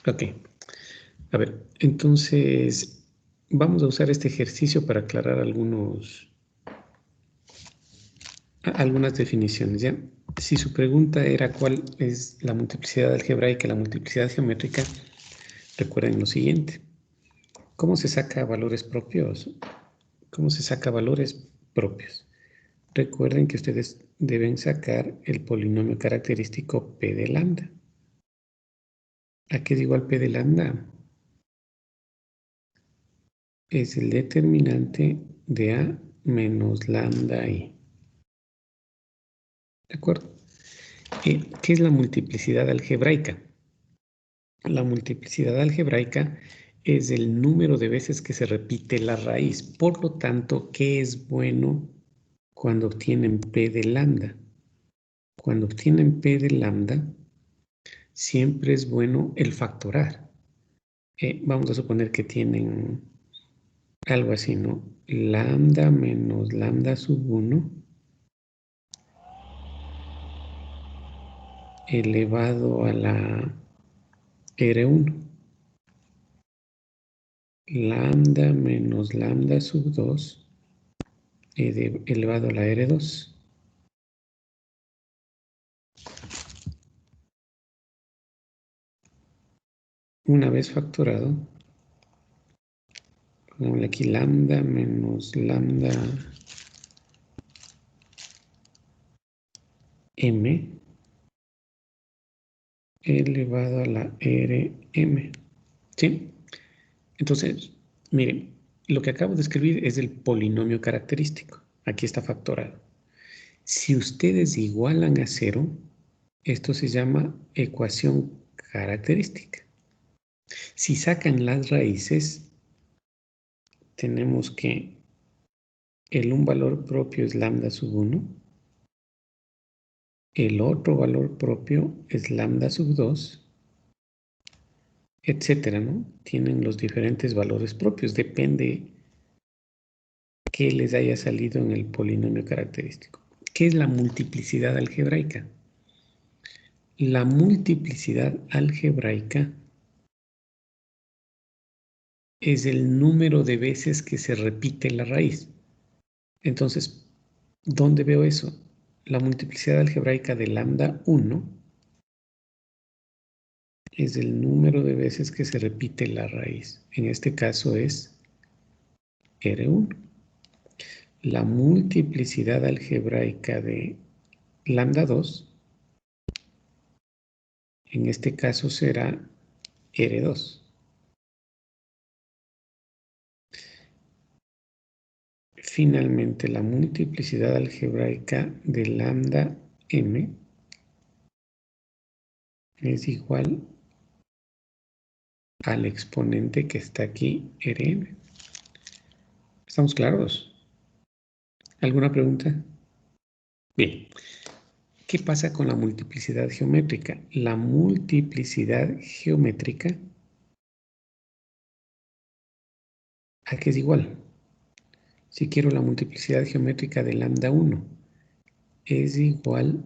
Ok. A ver, entonces vamos a usar este ejercicio para aclarar algunas definiciones, ¿ya? Si su pregunta era cuál es la multiplicidad algebraica y la multiplicidad geométrica, recuerden lo siguiente. ¿Cómo se saca valores propios? ¿Cómo se saca valores propios? Recuerden que ustedes deben sacar el polinomio característico P de lambda. ¿A qué es igual P de lambda? Es el determinante de A menos lambda I. ¿De acuerdo? ¿Qué es la multiplicidad algebraica? La multiplicidad algebraica es el número de veces que se repite la raíz. Por lo tanto, ¿qué es bueno cuando obtienen P de lambda? Cuando obtienen P de lambda, siempre es bueno el factorar. Vamos a suponer que tienen algo así, ¿no? Lambda menos lambda sub 1 elevado a la R1. Lambda menos lambda sub 2 elevado a la R2. Una vez factorado, pongámosle aquí lambda menos lambda m elevado a la Rm. ¿Sí? Entonces, miren, lo que acabo de escribir es el polinomio característico. Aquí está factorado. Si ustedes igualan a 0, esto se llama ecuación característica. Si sacan las raíces, tenemos que un valor propio es lambda sub 1, el otro valor propio es lambda sub 2, etcétera, ¿no? Tienen los diferentes valores propios, depende qué les haya salido en el polinomio característico. ¿Qué es la multiplicidad algebraica? La multiplicidad algebraica es el número de veces que se repite la raíz. Entonces, ¿dónde veo eso? La multiplicidad algebraica de lambda 1 es el número de veces que se repite la raíz. En este caso es R1. La multiplicidad algebraica de lambda 2, en este caso será R2. Finalmente, la multiplicidad algebraica de lambda m es igual al exponente que está aquí, Rm. ¿Estamos claros? ¿Alguna pregunta? Bien. ¿Qué pasa con la multiplicidad geométrica? La multiplicidad geométrica, ¿a qué es igual? Si quiero la multiplicidad geométrica de lambda 1, es igual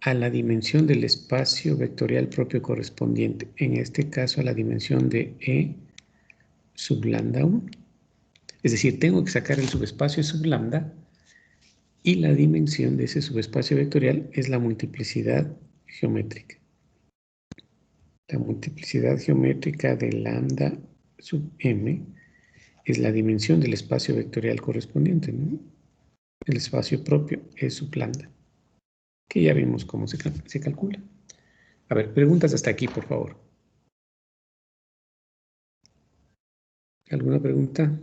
a la dimensión del espacio vectorial propio correspondiente, en este caso a la dimensión de E sub lambda 1. Es decir, tengo que sacar el subespacio sub lambda y la dimensión de ese subespacio vectorial es la multiplicidad geométrica. La multiplicidad geométrica de lambda sub m es la dimensión del espacio vectorial correspondiente, ¿no? El espacio propio es sub lambda, que ya vimos cómo se calcula. A ver, preguntas hasta aquí, por favor. ¿Alguna pregunta?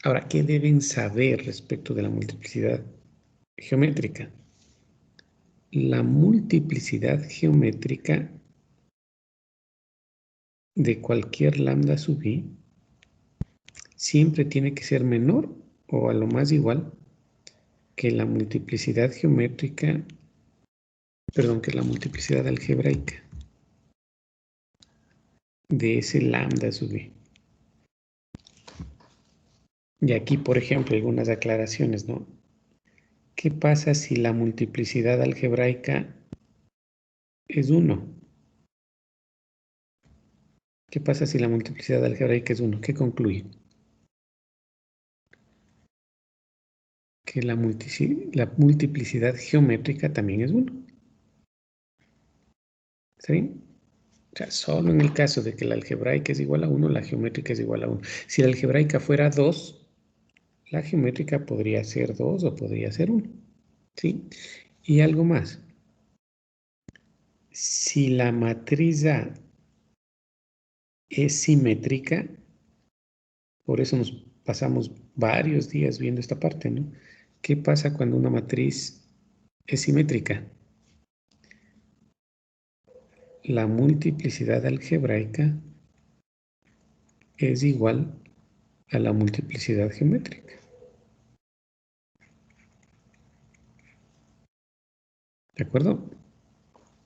Ahora, ¿qué deben saber respecto de la multiplicidad geométrica? La multiplicidad geométrica de cualquier lambda sub i siempre tiene que ser menor o a lo más igual que la multiplicidad geométrica, perdón, que la multiplicidad algebraica de ese lambda sub i. Y aquí, por ejemplo, algunas aclaraciones, ¿no? ¿Qué pasa si la multiplicidad algebraica es 1? ¿Qué pasa si la multiplicidad algebraica es 1? ¿Qué concluye? Que la multiplicidad geométrica también es 1. ¿Está bien? O sea, solo en el caso de que la algebraica es igual a 1, la geométrica es igual a 1. Si la algebraica fuera 2, la geométrica podría ser 2 o podría ser 1. ¿Sí? Y algo más. Si la matriz A es simétrica, por eso nos pasamos varios días viendo esta parte, ¿no? ¿Qué pasa cuando una matriz es simétrica? La multiplicidad algebraica es igual a la multiplicidad geométrica. ¿De acuerdo?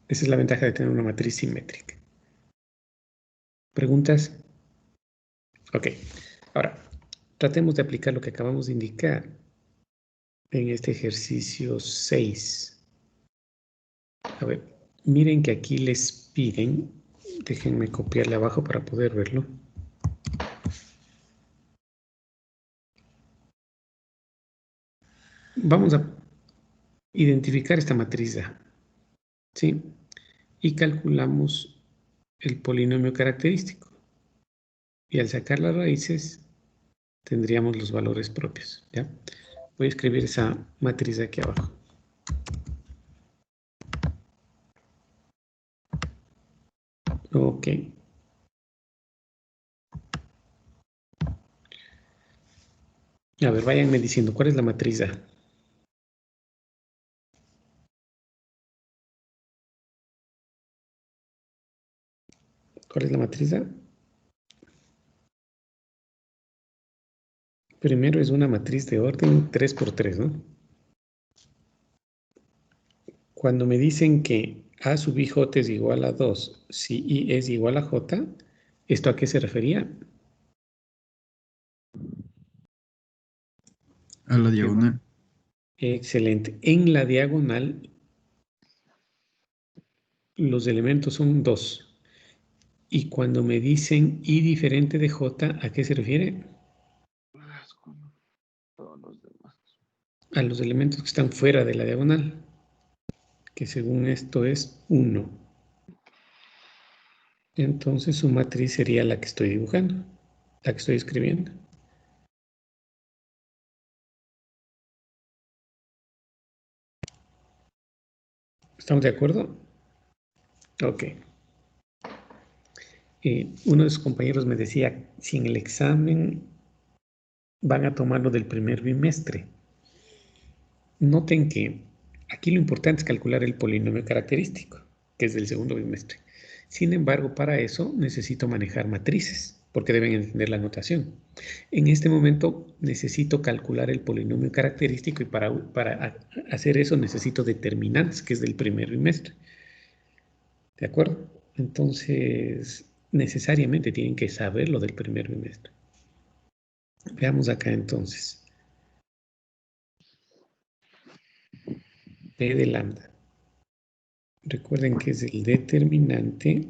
Esa es la ventaja de tener una matriz simétrica. ¿Preguntas? Ok. Ahora, tratemos de aplicar lo que acabamos de indicar en este ejercicio 6. A ver, miren que aquí les piden, déjenme copiarle abajo para poder verlo. Vamos a identificar esta matriz A, ¿sí? Y calculamos el polinomio característico. Y al sacar las raíces, tendríamos los valores propios, ¿ya? Voy a escribir esa matriz de aquí abajo. Ok. A ver, váyanme diciendo, ¿cuál es la matriz A? ¿Cuál es la matriz A? Primero es una matriz de orden 3 por 3, ¿no? Cuando me dicen que A sub I J es igual a 2, si I es igual a J, ¿esto a qué se refería? A la diagonal. Excelente. En la diagonal, los elementos son 2. Y cuando me dicen I diferente de J, ¿a qué se refiere? Todos los demás. A los elementos que están fuera de la diagonal, que según esto es 1. Entonces su matriz sería la que estoy dibujando, la que estoy escribiendo. ¿Estamos de acuerdo? Ok. Uno de sus compañeros me decía, si en el examen van a tomarlo del primer bimestre. Noten que aquí lo importante es calcular el polinomio característico, que es del segundo bimestre. Sin embargo, para eso necesito manejar matrices, porque deben entender la notación. En este momento necesito calcular el polinomio característico y para hacer eso necesito determinantes, que es del primer bimestre. ¿De acuerdo? Entonces, necesariamente tienen que saber lo del primer bimestre. Veamos acá entonces. P de lambda. Recuerden que es el determinante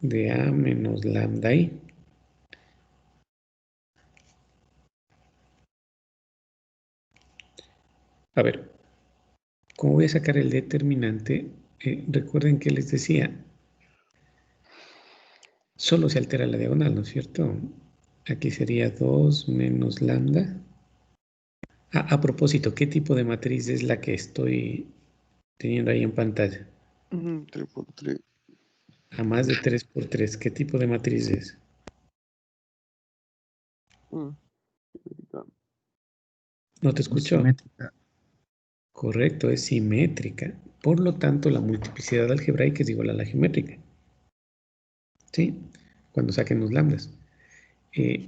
de A menos lambda I. A ver, ¿cómo voy a sacar el determinante? Recuerden que les decía, solo se altera la diagonal, ¿no es cierto? Aquí sería 2 menos lambda. A propósito, ¿qué tipo de matriz es la que estoy teniendo ahí en pantalla? 3 por 3. A más de 3 por 3, ¿qué tipo de matriz es? ¿No te escucho? Simétrica. Correcto, es simétrica. Por lo tanto, la multiplicidad algebraica es igual a la geométrica. ¿Sí? Cuando saquen los lambdas.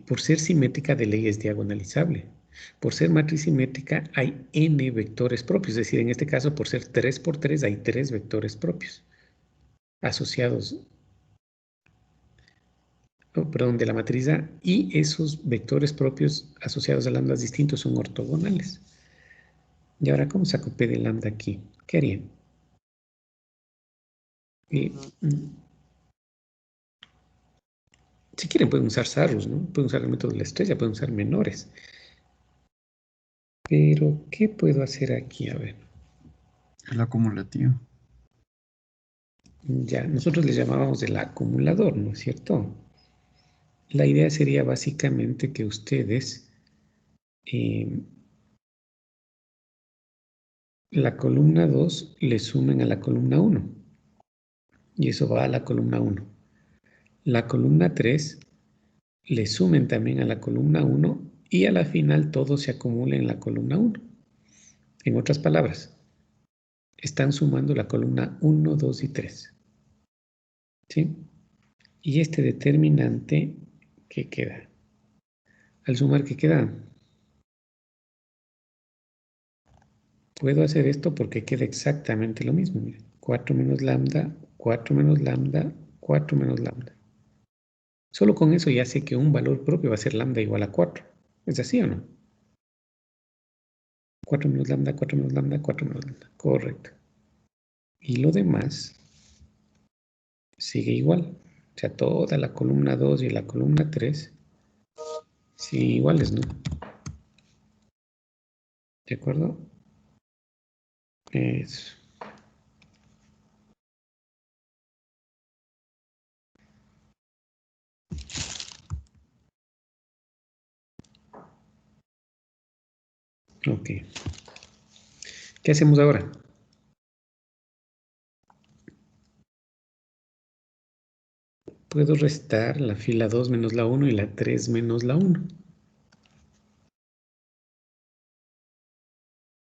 Por ser simétrica de ley es diagonalizable. Por ser matriz simétrica hay n vectores propios, es decir, en este caso por ser 3 por 3 hay 3 vectores propios asociados, perdón, de la matriz A, y esos vectores propios asociados a lambdas distintos son ortogonales. Y ahora, ¿cómo saco P de lambda aquí? ¿Qué harían? Si quieren pueden usar Sarrus, ¿no? Pueden usar el método de la estrella, pueden usar menores. Pero, ¿qué puedo hacer aquí? A ver. El acumulativo. Ya, nosotros le llamábamos el acumulador, ¿no es cierto? La idea sería básicamente que ustedes la columna 2 le sumen a la columna 1 y eso va a la columna 1. La columna 3 le sumen también a la columna 1 y a la final todo se acumula en la columna 1. En otras palabras, están sumando la columna 1, 2 y 3. ¿Sí? Y este determinante, ¿qué queda? Al sumar, ¿qué queda? Puedo hacer esto porque queda exactamente lo mismo. Miren, 4 menos lambda, 4 menos lambda, 4 menos lambda. Solo con eso ya sé que un valor propio va a ser lambda igual a 4. ¿Es así o no? 4 menos lambda, 4 menos lambda, 4 menos lambda. Correcto. Y lo demás sigue igual. O sea, toda la columna 2 y la columna 3 siguen iguales, ¿no? ¿De acuerdo? Eso. Ok. ¿Qué hacemos ahora? Puedo restar la fila 2 menos la 1 y la 3 menos la 1.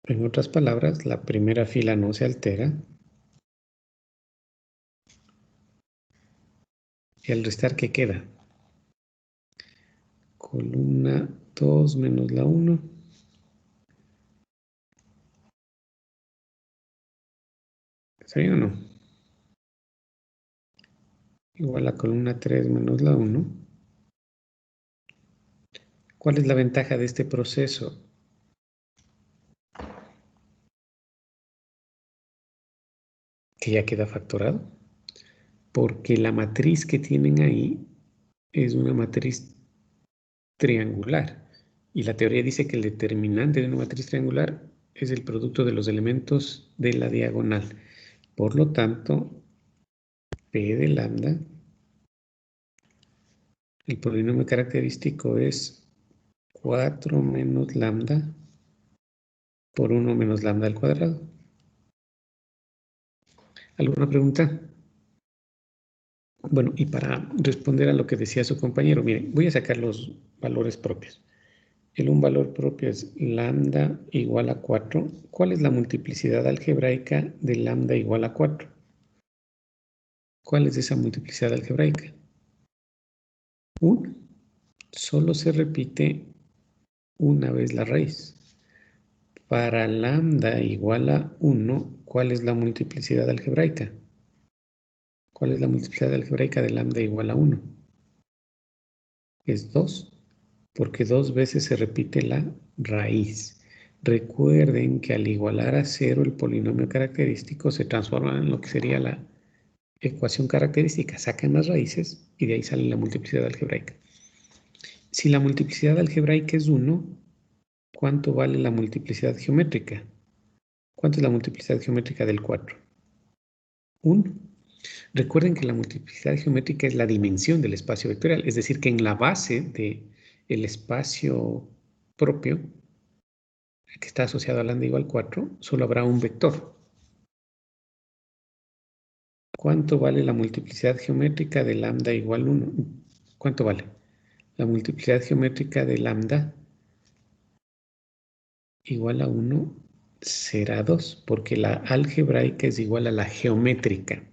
En otras palabras, la primera fila no se altera. Y al restar, ¿qué queda? Columna 2 menos la 1. ¿Está bien o no? Igual a columna 3 menos la 1. ¿Cuál es la ventaja de este proceso? Que ya queda factorado. Porque la matriz que tienen ahí es una matriz triangular. Y la teoría dice que el determinante de una matriz triangular es el producto de los elementos de la diagonal. Por lo tanto, P de lambda, el polinomio característico es 4 menos lambda por 1 menos lambda al cuadrado. ¿Alguna pregunta? Bueno, y para responder a lo que decía su compañero, miren, voy a sacar los valores propios. Un valor propio es lambda igual a 4. ¿Cuál es la multiplicidad algebraica de lambda igual a 4? ¿Cuál es esa multiplicidad algebraica? 1. Solo se repite una vez la raíz. Para lambda igual a 1, ¿cuál es la multiplicidad algebraica? ¿Cuál es la multiplicidad algebraica de lambda igual a 1? Es 2, porque 2 veces se repite la raíz. Recuerden que al igualar a 0 el polinomio característico se transforma en lo que sería la ecuación característica. Sacan las raíces y de ahí sale la multiplicidad algebraica. Si la multiplicidad algebraica es 1, ¿cuánto vale la multiplicidad geométrica? ¿Cuánto es la multiplicidad geométrica del 4? 1. Recuerden que la multiplicidad geométrica es la dimensión del espacio vectorial, es decir, que en la base del espacio propio, que está asociado a lambda igual 4, solo habrá un vector. ¿Cuánto vale la multiplicidad geométrica de lambda igual 1? ¿Cuánto vale? La multiplicidad geométrica de lambda igual a 1 será 2, porque la algebraica es igual a la geométrica,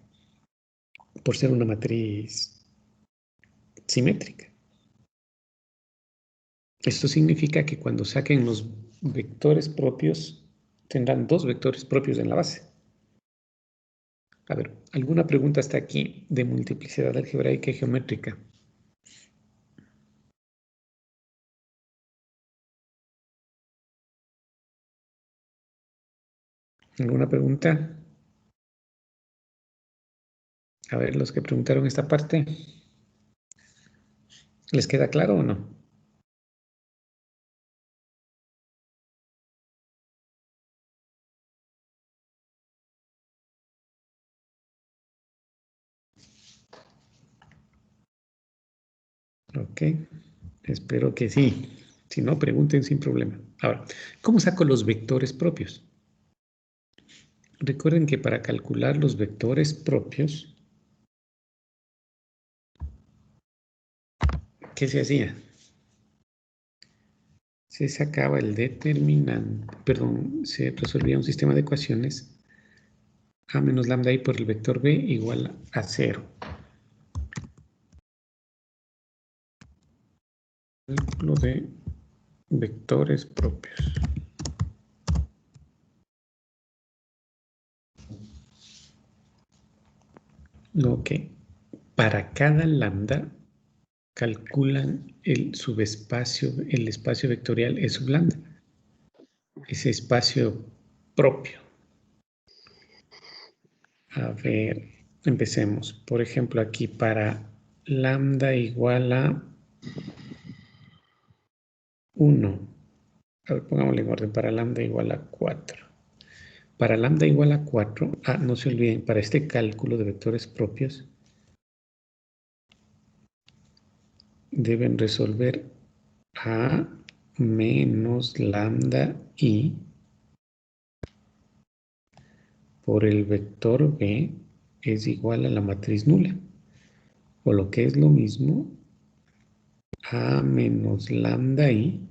por ser una matriz simétrica. Esto significa que cuando saquen los vectores propios, tendrán 2 vectores propios en la base. A ver, ¿alguna pregunta hasta aquí de multiplicidad algebraica y geométrica? ¿Alguna pregunta? A ver, los que preguntaron esta parte. ¿Les queda claro o no? Ok, espero que sí. Si no, pregunten sin problema. Ahora, ¿cómo saco los vectores propios? Recuerden que para calcular los vectores propios, ¿qué se hacía? Se sacaba el determinante, perdón, se resolvía un sistema de ecuaciones a menos lambda i por el vector b igual a 0. Cálculo de vectores propios. Lo que para cada lambda calculan el subespacio, el espacio vectorial E sub lambda, ese espacio propio. A ver, empecemos. Por ejemplo, aquí para lambda igual a 1. A ver, pongámosle en orden. Para lambda igual a 4. Para lambda igual a 4, no se olviden, para este cálculo de vectores propios, deben resolver a menos lambda i por el vector b es igual a la matriz nula. O lo que es lo mismo, a menos lambda i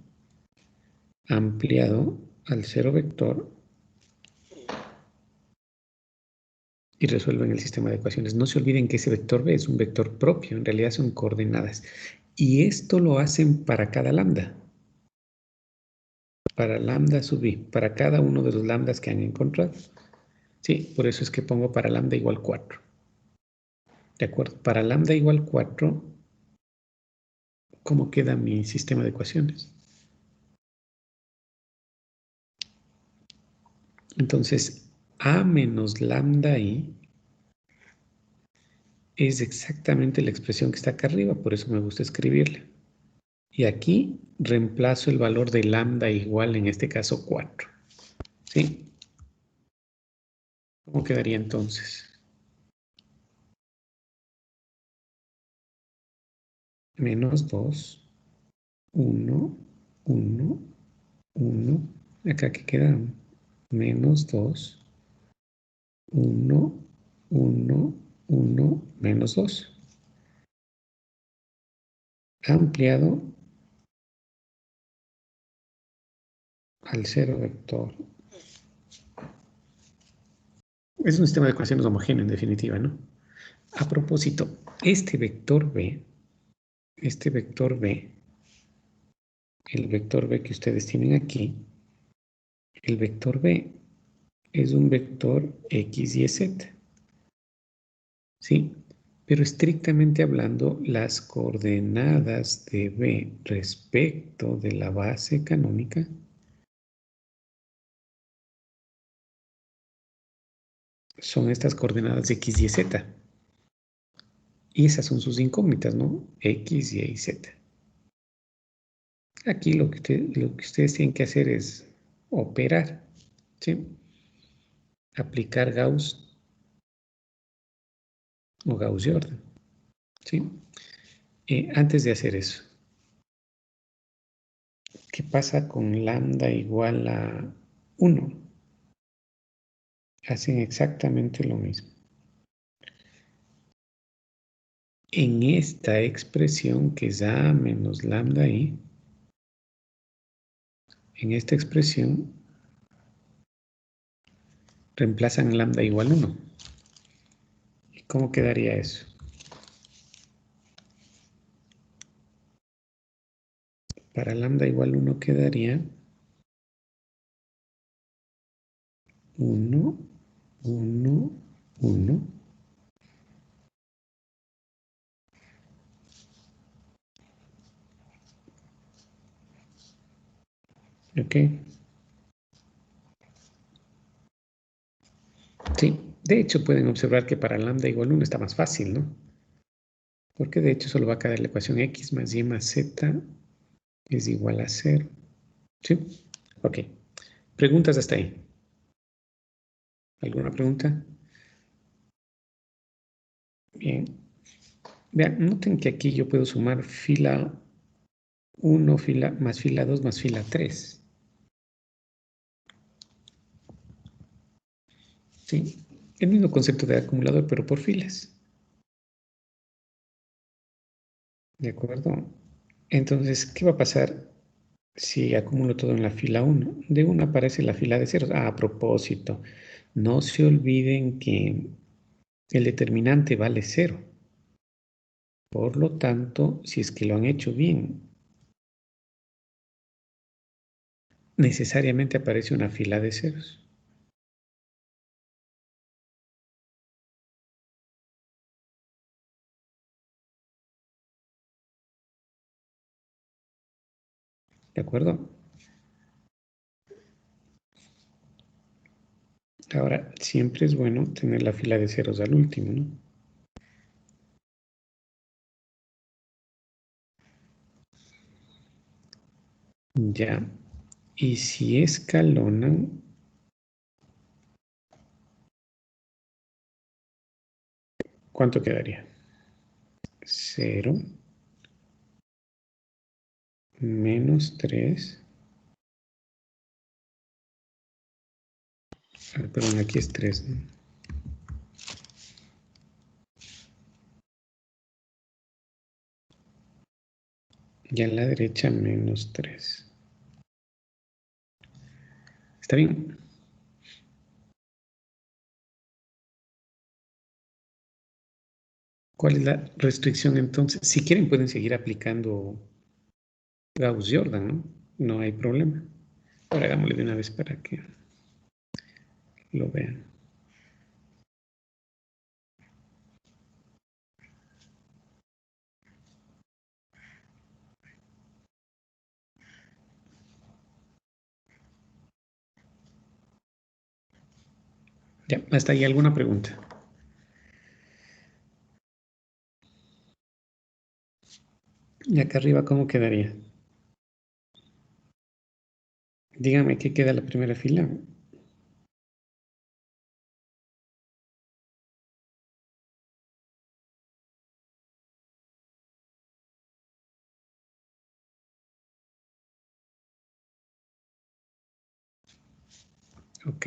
ampliado al cero vector y resuelven el sistema de ecuaciones. No se olviden que ese vector b es un vector propio, en realidad son coordenadas. Y esto lo hacen para cada lambda. Para lambda sub i, para cada uno de los lambdas que han encontrado. Sí, por eso es que pongo para lambda igual 4. ¿De acuerdo? Para lambda igual 4, ¿cómo queda mi sistema de ecuaciones? Entonces, a menos lambda i es exactamente la expresión que está acá arriba, por eso me gusta escribirla. Y aquí reemplazo el valor de lambda igual, en este caso 4. ¿Sí? ¿Cómo quedaría entonces? Menos 2, 1, 1, 1. Acá que queda menos 2, 1, 1, 1, menos 2. Ampliado al cero vector. Es un sistema de ecuaciones homogéneo en definitiva, ¿no? A propósito, este vector b, el vector b que ustedes tienen aquí, el vector b es un vector x, y, z. ¿Sí? Pero estrictamente hablando, las coordenadas de b respecto de la base canónica son estas coordenadas de x, y, z. Y esas son sus incógnitas, ¿no? X, y, z. Aquí lo que ustedes tienen que hacer es operar, ¿sí? Aplicar Gauss o Gauss-Jordan, ¿sí? Antes de hacer eso, ¿qué pasa con lambda igual a 1? Hacen exactamente lo mismo. En esta expresión que es a menos lambda i, en esta expresión reemplazan lambda igual 1. ¿Y cómo quedaría eso? Para lambda igual 1 quedaría 1, 1, 1. ¿Ok? Sí, de hecho pueden observar que para lambda igual 1 está más fácil, ¿no? Porque de hecho solo va a quedar la ecuación x más y más z es igual a 0. ¿Sí? Ok. ¿Preguntas hasta ahí? ¿Alguna pregunta? Bien. Vean, noten que aquí yo puedo sumar fila 1, fila 2 más fila 3. ¿Sí? El mismo concepto de acumulador, pero por filas. ¿De acuerdo? Entonces, ¿qué va a pasar si acumulo todo en la fila 1? De 1 aparece la fila de ceros. Ah, a propósito, no se olviden que el determinante vale 0. Por lo tanto, si es que lo han hecho bien, necesariamente aparece una fila de ceros. ¿De acuerdo? Ahora, siempre es bueno tener la fila de ceros al último, ¿no? Ya. Y si escalonan, ¿cuánto quedaría? 0 menos 3. Perdón, aquí es 3, ¿no? Y a la derecha menos 3. ¿Está bien? ¿Cuál es la restricción entonces? Si quieren pueden seguir aplicando Gauss-Jordan, ¿no? No hay problema. Ahora hagámosle de una vez para que lo vean. Ya, hasta ahí alguna pregunta. Y acá arriba, ¿cómo quedaría? Dígame qué queda la primera fila. Ok.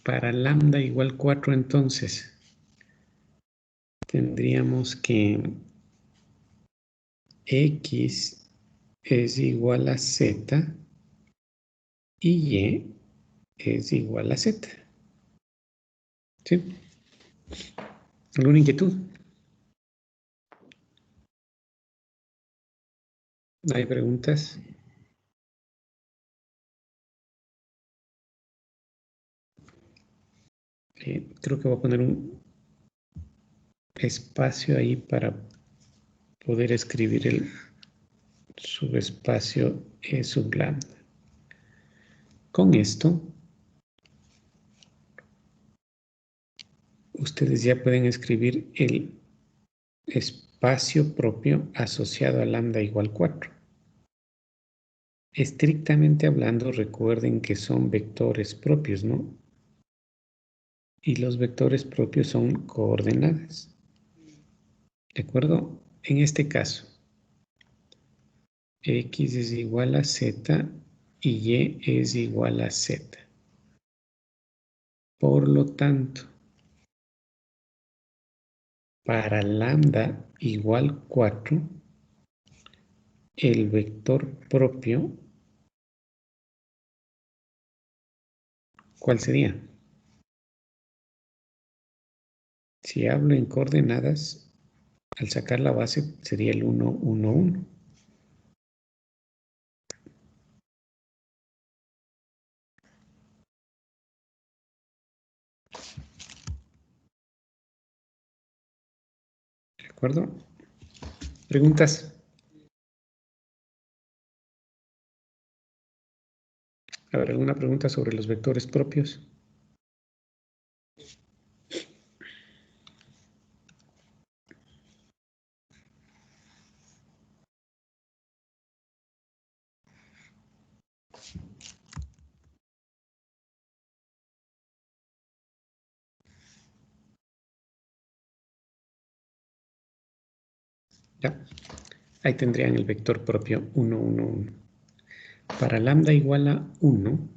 Para lambda igual 4 entonces tendríamos que x es igual a z y y es igual a z. ¿Sí? ¿Alguna inquietud? ¿No hay preguntas? Creo que voy a poner un espacio ahí para poder escribir el subespacio E sub lambda. Con esto, ustedes ya pueden escribir el espacio propio asociado a lambda igual 4. Estrictamente hablando, recuerden que son vectores propios, ¿no? Y los vectores propios son coordenadas. ¿De acuerdo? En este caso, x es igual a z y y es igual a z. Por lo tanto, para lambda igual 4, el vector propio, ¿cuál sería? Si hablo en coordenadas, al sacar la base sería el 1, 1, 1. ¿De acuerdo? ¿Preguntas? A ver, ¿alguna pregunta sobre los vectores propios? ¿Ya? Ahí tendrían el vector propio 1, 1, 1. Para lambda igual a 1,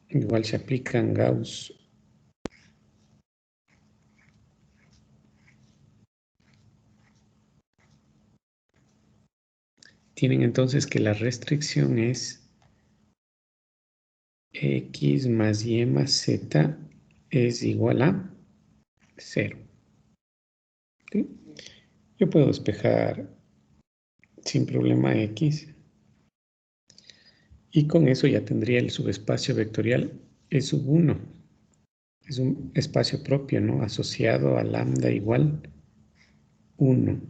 igual se aplican Gauss. Tienen entonces que la restricción es x más y más z es igual a 0. ¿Sí? Yo puedo despejar sin problema x. Y con eso ya tendría el subespacio vectorial E sub 1. Es un espacio propio, ¿no? Asociado a lambda igual 1.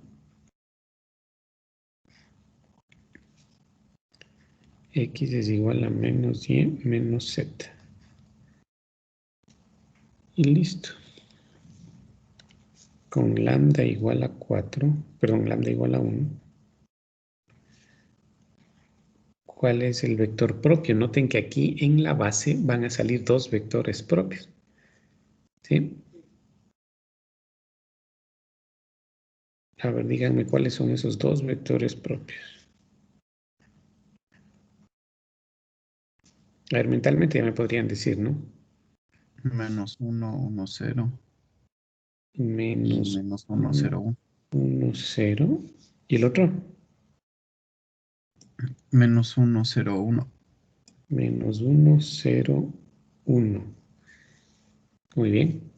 X es igual a menos y menos z. Y listo. Con lambda igual a 4, perdón, lambda igual a 1. ¿Cuál es el vector propio? Noten que aquí en la base van a salir dos vectores propios. ¿Sí? A ver, díganme cuáles son esos dos vectores propios. A ver, mentalmente ya me podrían decir, ¿no? Menos 1, 1, 0. Y Menos menos 1, 1, 0, 1. 1, 0. ¿Y el otro? Menos 1, 0, 1. Menos 1, 0, 1. Muy bien.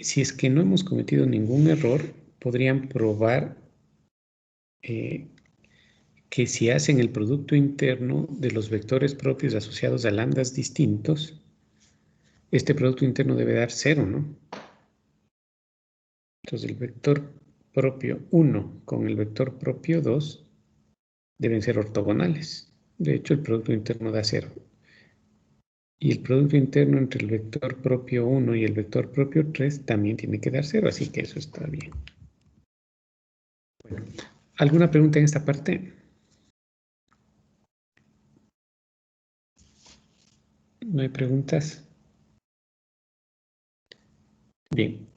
Si es que no hemos cometido ningún error, podrían probar que si hacen el producto interno de los vectores propios asociados a lambdas distintos, este producto interno debe dar 0, ¿no? Entonces el vector propio 1 con el vector propio 2 deben ser ortogonales. De hecho, el producto interno da 0. Y el producto interno entre el vector propio 1 y el vector propio 3 también tiene que dar 0, así que eso está bien. Bueno, ¿alguna pregunta en esta parte? ¿No hay preguntas? Bien.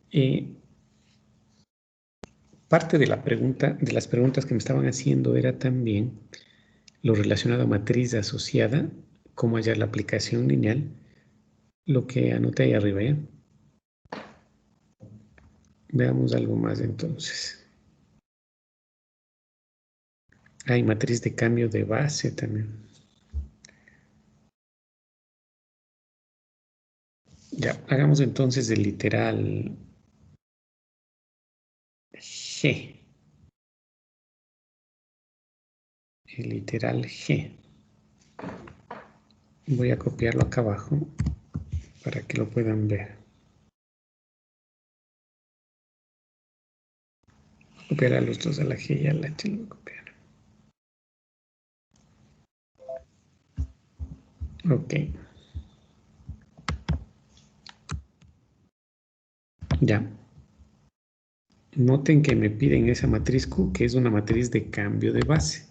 Parte de la pregunta, de las preguntas que me estaban haciendo era también lo relacionado a matriz asociada, cómo hallar la aplicación lineal, lo que anoté ahí arriba, ¿ya? Veamos algo más entonces. Hay matriz de cambio de base también. Ya, hagamos entonces el literal G. El literal G. Voy a copiarlo acá abajo para que lo puedan ver. Copiar a los dos, a la G y a la H. Lo voy a copiar. Ok. Ya. Noten que me piden esa matriz Q, que es una matriz de cambio de base.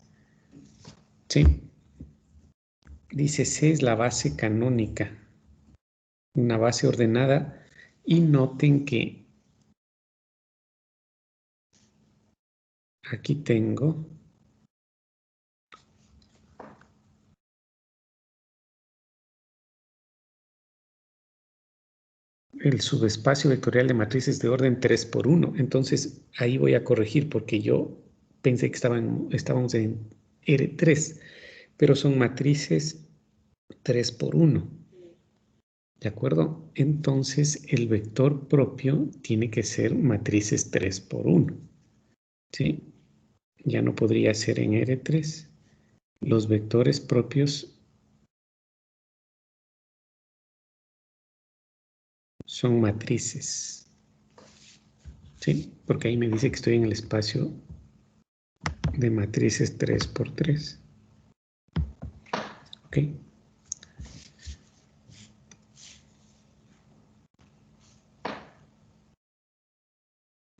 ¿Sí? Dice C es la base canónica. Una base ordenada. Y noten que aquí tengo el subespacio vectorial de matrices de orden 3 por 1. Entonces, ahí voy a corregir porque yo pensé que estábamos en R3, pero son matrices 3 por 1. ¿De acuerdo? Entonces, el vector propio tiene que ser matrices 3 por 1. ¿Sí? Ya no podría ser en R3. Los vectores propios son matrices. ¿Sí? Porque ahí me dice que estoy en el espacio de matrices 3 por 3. ¿Ok?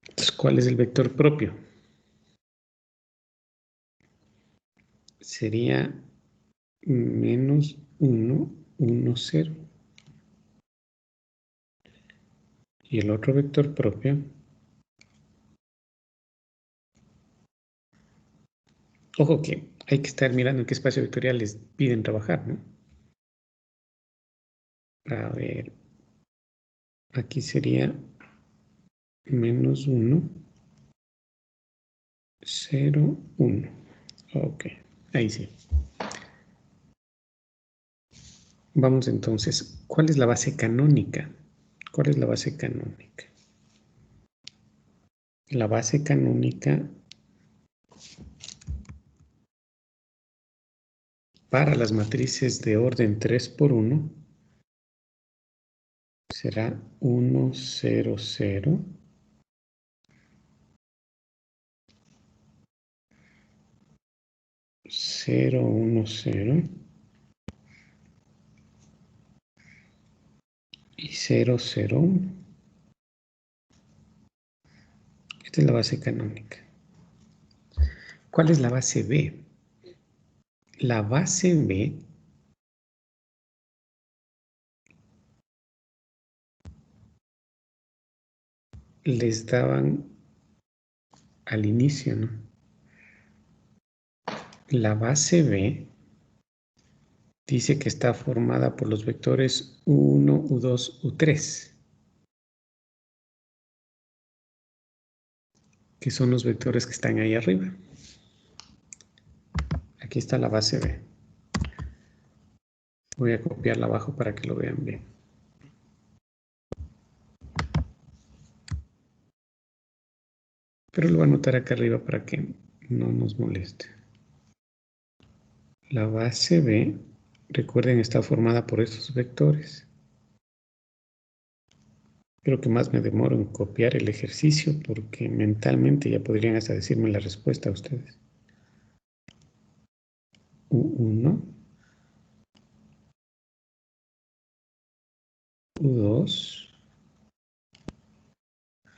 Entonces, ¿cuál es el vector propio? Sería menos 1, 1, 0. Y el otro vector propio. Ojo que hay que estar mirando en qué espacio vectorial les piden trabajar, ¿no? A ver, aquí sería menos 1, 0, 1. Ok, ahí sí. Vamos entonces, ¿cuál es la base canónica? ¿Cuál es la base canónica? La base canónica para las matrices de orden 3 por 1 será 1, 0, 0, 0, 1, 0 y 0, 0, 1. Esta es la base canónica. ¿Cuál es la base B? La base B les daban al inicio, ¿no? La base B dice que está formada por los vectores U1, U2, U3, que son los vectores que están ahí arriba. Aquí está la base B. Voy a copiarla abajo para que lo vean bien. Pero lo voy a anotar acá arriba para que no nos moleste. La base B, recuerden, está formada por estos vectores. Creo que más me demoro en copiar el ejercicio porque mentalmente ya podrían hasta decirme la respuesta a ustedes. U1, U2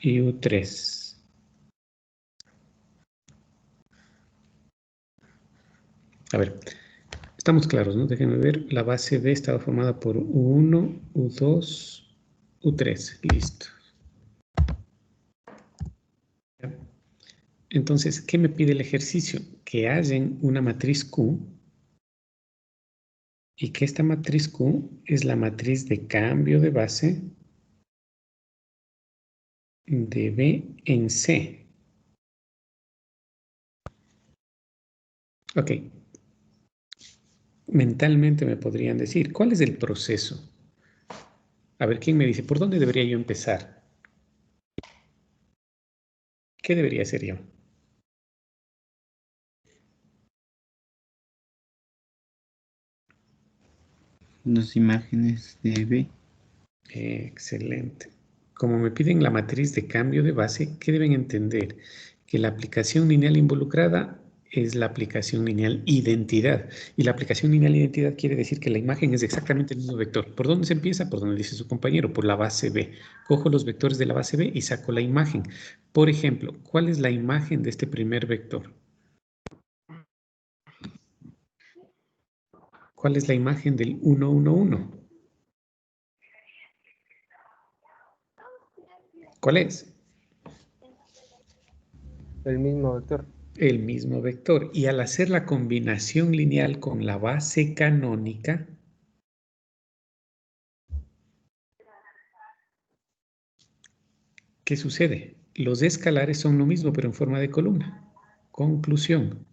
y U3. A ver, estamos claros, ¿no? Déjenme ver. La base B estaba formada por U1, U2, U3. Listo. Entonces, ¿qué me pide el ejercicio? Que hallen una matriz Q y que esta matriz Q es la matriz de cambio de base de B en C. Ok. Mentalmente me podrían decir, ¿cuál es el proceso? A ver, ¿quién me dice? ¿Por dónde debería yo empezar? ¿Qué debería hacer yo? Las imágenes de B. Excelente. Como me piden la matriz de cambio de base, ¿qué deben entender? Que la aplicación lineal involucrada es la aplicación lineal identidad. Y la aplicación lineal identidad quiere decir que la imagen es exactamente el mismo vector. ¿Por dónde se empieza? Por donde dice su compañero, por la base B. Cojo los vectores de la base B y saco la imagen. Por ejemplo, ¿cuál es la imagen de este primer vector? ¿Cuál es la imagen del 1, 1, 1? ¿Cuál es? El mismo vector. El mismo vector. Y al hacer la combinación lineal con la base canónica, ¿qué sucede? Los escalares son lo mismo, pero en forma de columna. Conclusión.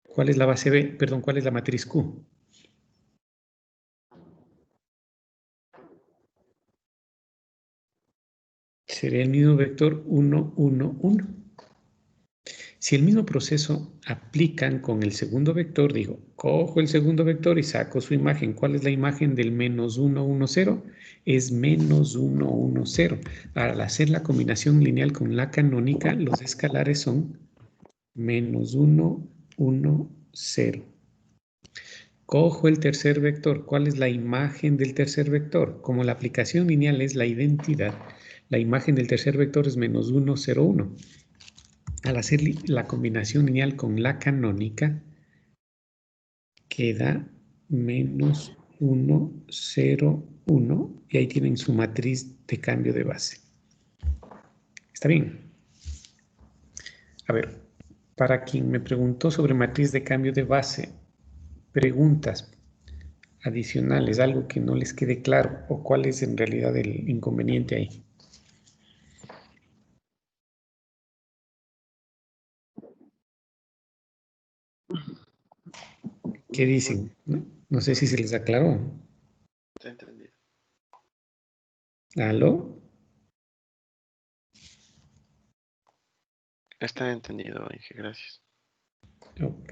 ¿Cuál es la base B? Perdón, ¿cuál es la matriz Q? Sería el mismo vector 1, 1, 1. Si el mismo proceso aplican con el segundo vector, digo, cojo el segundo vector y saco su imagen. ¿Cuál es la imagen del menos 1, 1, 0? Es menos 1, 1, 0. Al hacer la combinación lineal con la canónica, los escalares son menos 1, 1, 0. Cojo el tercer vector. ¿Cuál es la imagen del tercer vector? Como la aplicación lineal es la identidad, la imagen del tercer vector es menos 1, 0, 1. Al hacer la combinación lineal con la canónica, queda menos 1, 0, 1. Y ahí tienen su matriz de cambio de base. ¿Está bien? A ver, para quien me preguntó sobre matriz de cambio de base, preguntas adicionales, algo que no les quede claro, o cuál es en realidad el inconveniente ahí. ¿Qué dicen? No sé si se les aclaró. Está entendido. ¿Aló? Está entendido, Inge, gracias. Ok.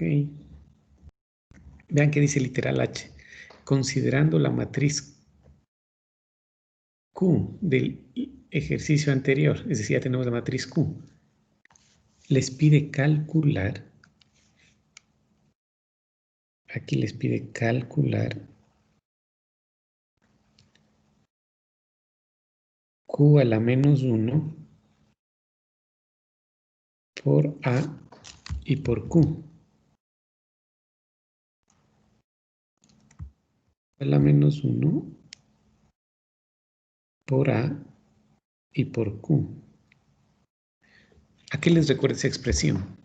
Vean qué dice literal H. Considerando la matriz Q del ejercicio anterior, es decir, ya tenemos la matriz Q, les pide calcular, aquí les pide calcular Q a la menos 1 por A y por Q. A la menos 1 por A y por Q. ¿A qué les recuerda esa expresión?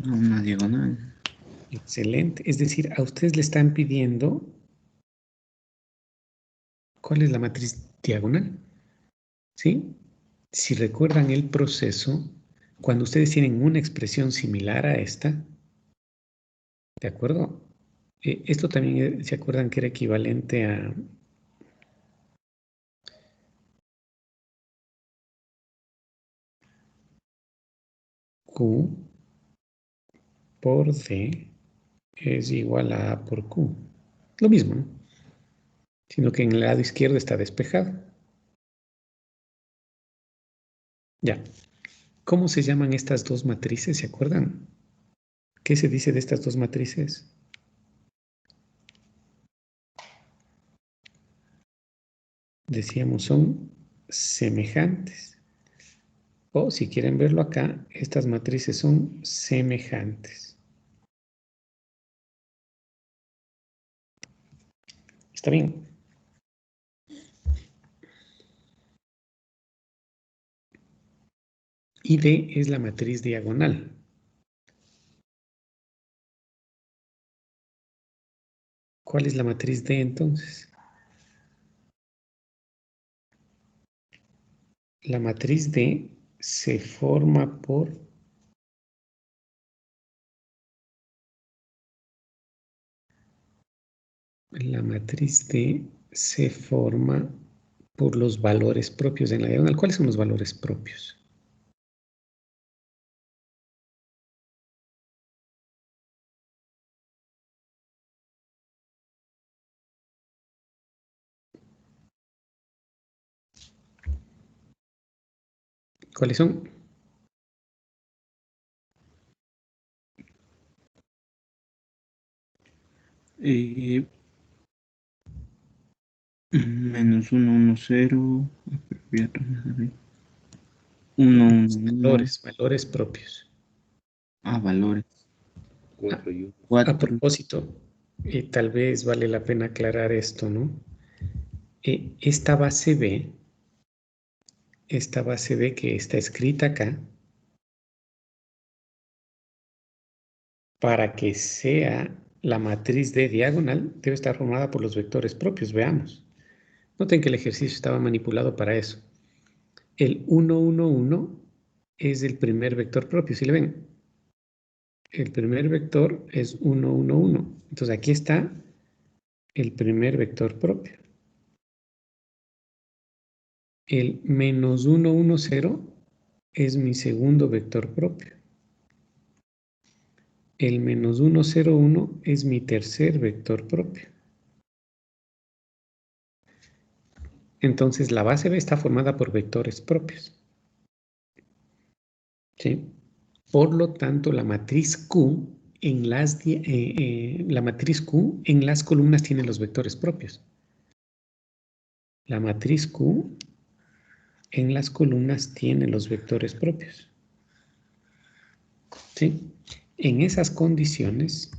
Una diagonal. Excelente. Es decir, a ustedes le están pidiendo ¿cuál es la matriz diagonal? ¿Sí? Si recuerdan el proceso, cuando ustedes tienen una expresión similar a esta, ¿de acuerdo? Esto también, ¿se acuerdan que era equivalente a Q por D es igual a A por Q? Lo mismo, ¿no? Sino que en el lado izquierdo está despejado. Ya. ¿Cómo se llaman estas dos matrices? ¿Se acuerdan? ¿Qué se dice de estas dos matrices? Decíamos, son semejantes. O si quieren verlo acá, estas matrices son semejantes. ¿Está bien? Y D es la matriz diagonal. ¿Cuál es la matriz D entonces? La matriz D se forma por la matriz D se forma por los valores propios en la diagonal. ¿Cuáles son los valores propios? ¿Cuáles son? Menos 1, 1, 0. Voy a trasladar 1, 1, 1. Valores propios. Valores. 4 y 1. A 4. propósito, tal vez vale la pena aclarar esto, ¿no? Esta base B que está escrita acá, para que sea la matriz D diagonal, debe estar formada por los vectores propios. Veamos. Noten que el ejercicio estaba manipulado para eso. El 1, 1, 1 es el primer vector propio. ¿Sí le ven? El primer vector es 1, 1, 1. Entonces aquí está el primer vector propio. El menos 1, 1, 0 es mi segundo vector propio. El menos 1, 0, 1 es mi tercer vector propio. Entonces la base B está formada por vectores propios. ¿Sí? Por lo tanto, la matriz Q en las columnas tiene los vectores propios. La matriz Q en las columnas tiene los vectores propios. ¿Sí? En esas condiciones,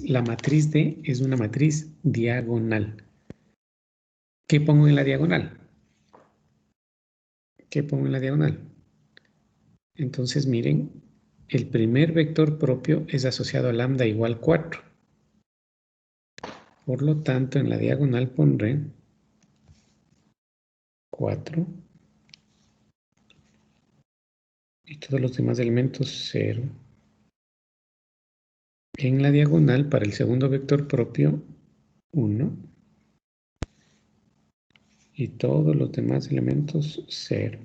la matriz D es una matriz diagonal. ¿Qué pongo en la diagonal? ¿Qué pongo en la diagonal? Entonces, miren, el primer vector propio es asociado a lambda igual 4. Por lo tanto, en la diagonal pondré 4 y todos los demás elementos 0. En la diagonal, para el segundo vector propio, 1. Y todos los demás elementos 0.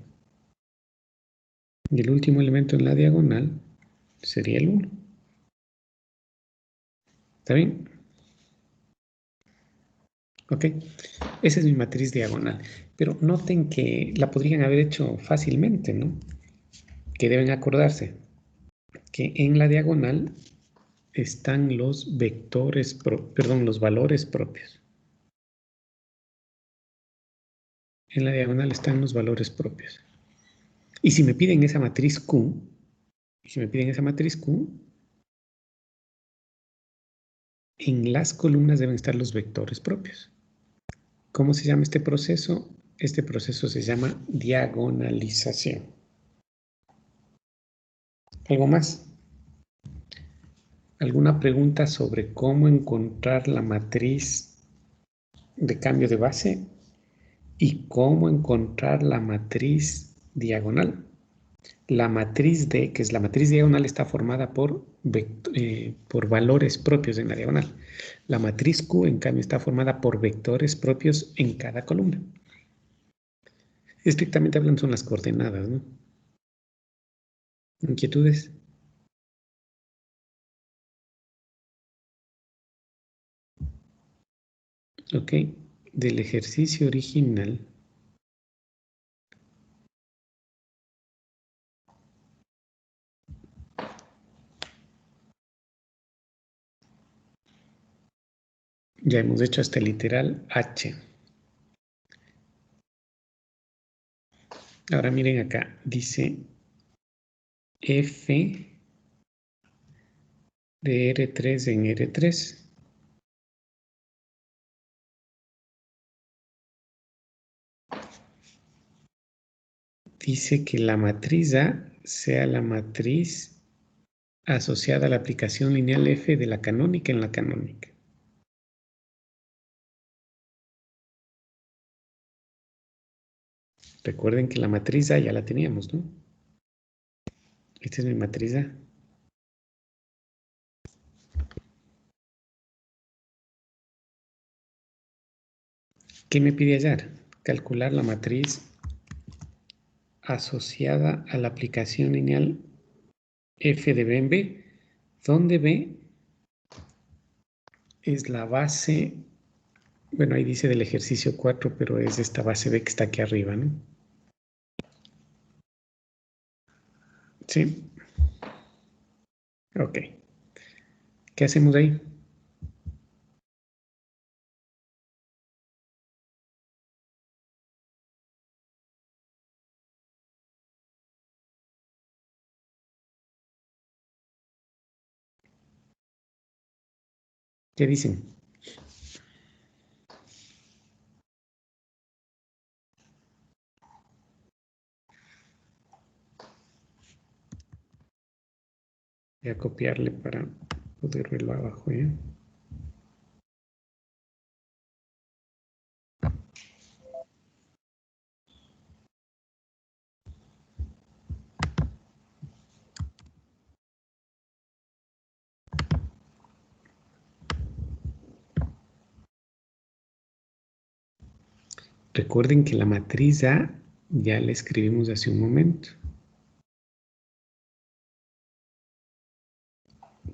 Y el último elemento en la diagonal sería el 1. ¿Está bien? Ok. Esa es mi matriz diagonal. Pero noten que la podrían haber hecho fácilmente, ¿no? Que deben acordarse que en la diagonal están los vectores, los valores propios. En la diagonal están los valores propios. Y si me piden esa matriz Q, en las columnas deben estar los vectores propios. ¿Cómo se llama este proceso? Este proceso se llama diagonalización. ¿Algo más? ¿Alguna pregunta sobre cómo encontrar la matriz de cambio de base y cómo encontrar la matriz diagonal? La matriz D, que es la matriz diagonal, está formada por valores propios en la diagonal. La matriz Q, en cambio, está formada por vectores propios en cada columna. Estrictamente hablando son las coordenadas, ¿no? ¿Inquietudes? Ok, del ejercicio original. Ya hemos hecho hasta el literal H. Ahora miren acá, dice F de R3 en R3. Dice que la matriz A sea la matriz asociada a la aplicación lineal F de la canónica en la canónica. Recuerden que la matriz A ya la teníamos, ¿no? Esta es mi matriz A. ¿Qué me pide hallar? Calcular la matriz asociada a la aplicación lineal F de B en B, donde B es la base, bueno, ahí dice del ejercicio 4, pero es esta base B que está aquí arriba, ¿no? Sí. Ok. ¿Qué hacemos ahí? ¿Qué dicen? Voy a copiarle para poder verlo abajo, ¿eh? Recuerden que la matriz A ya la escribimos hace un momento.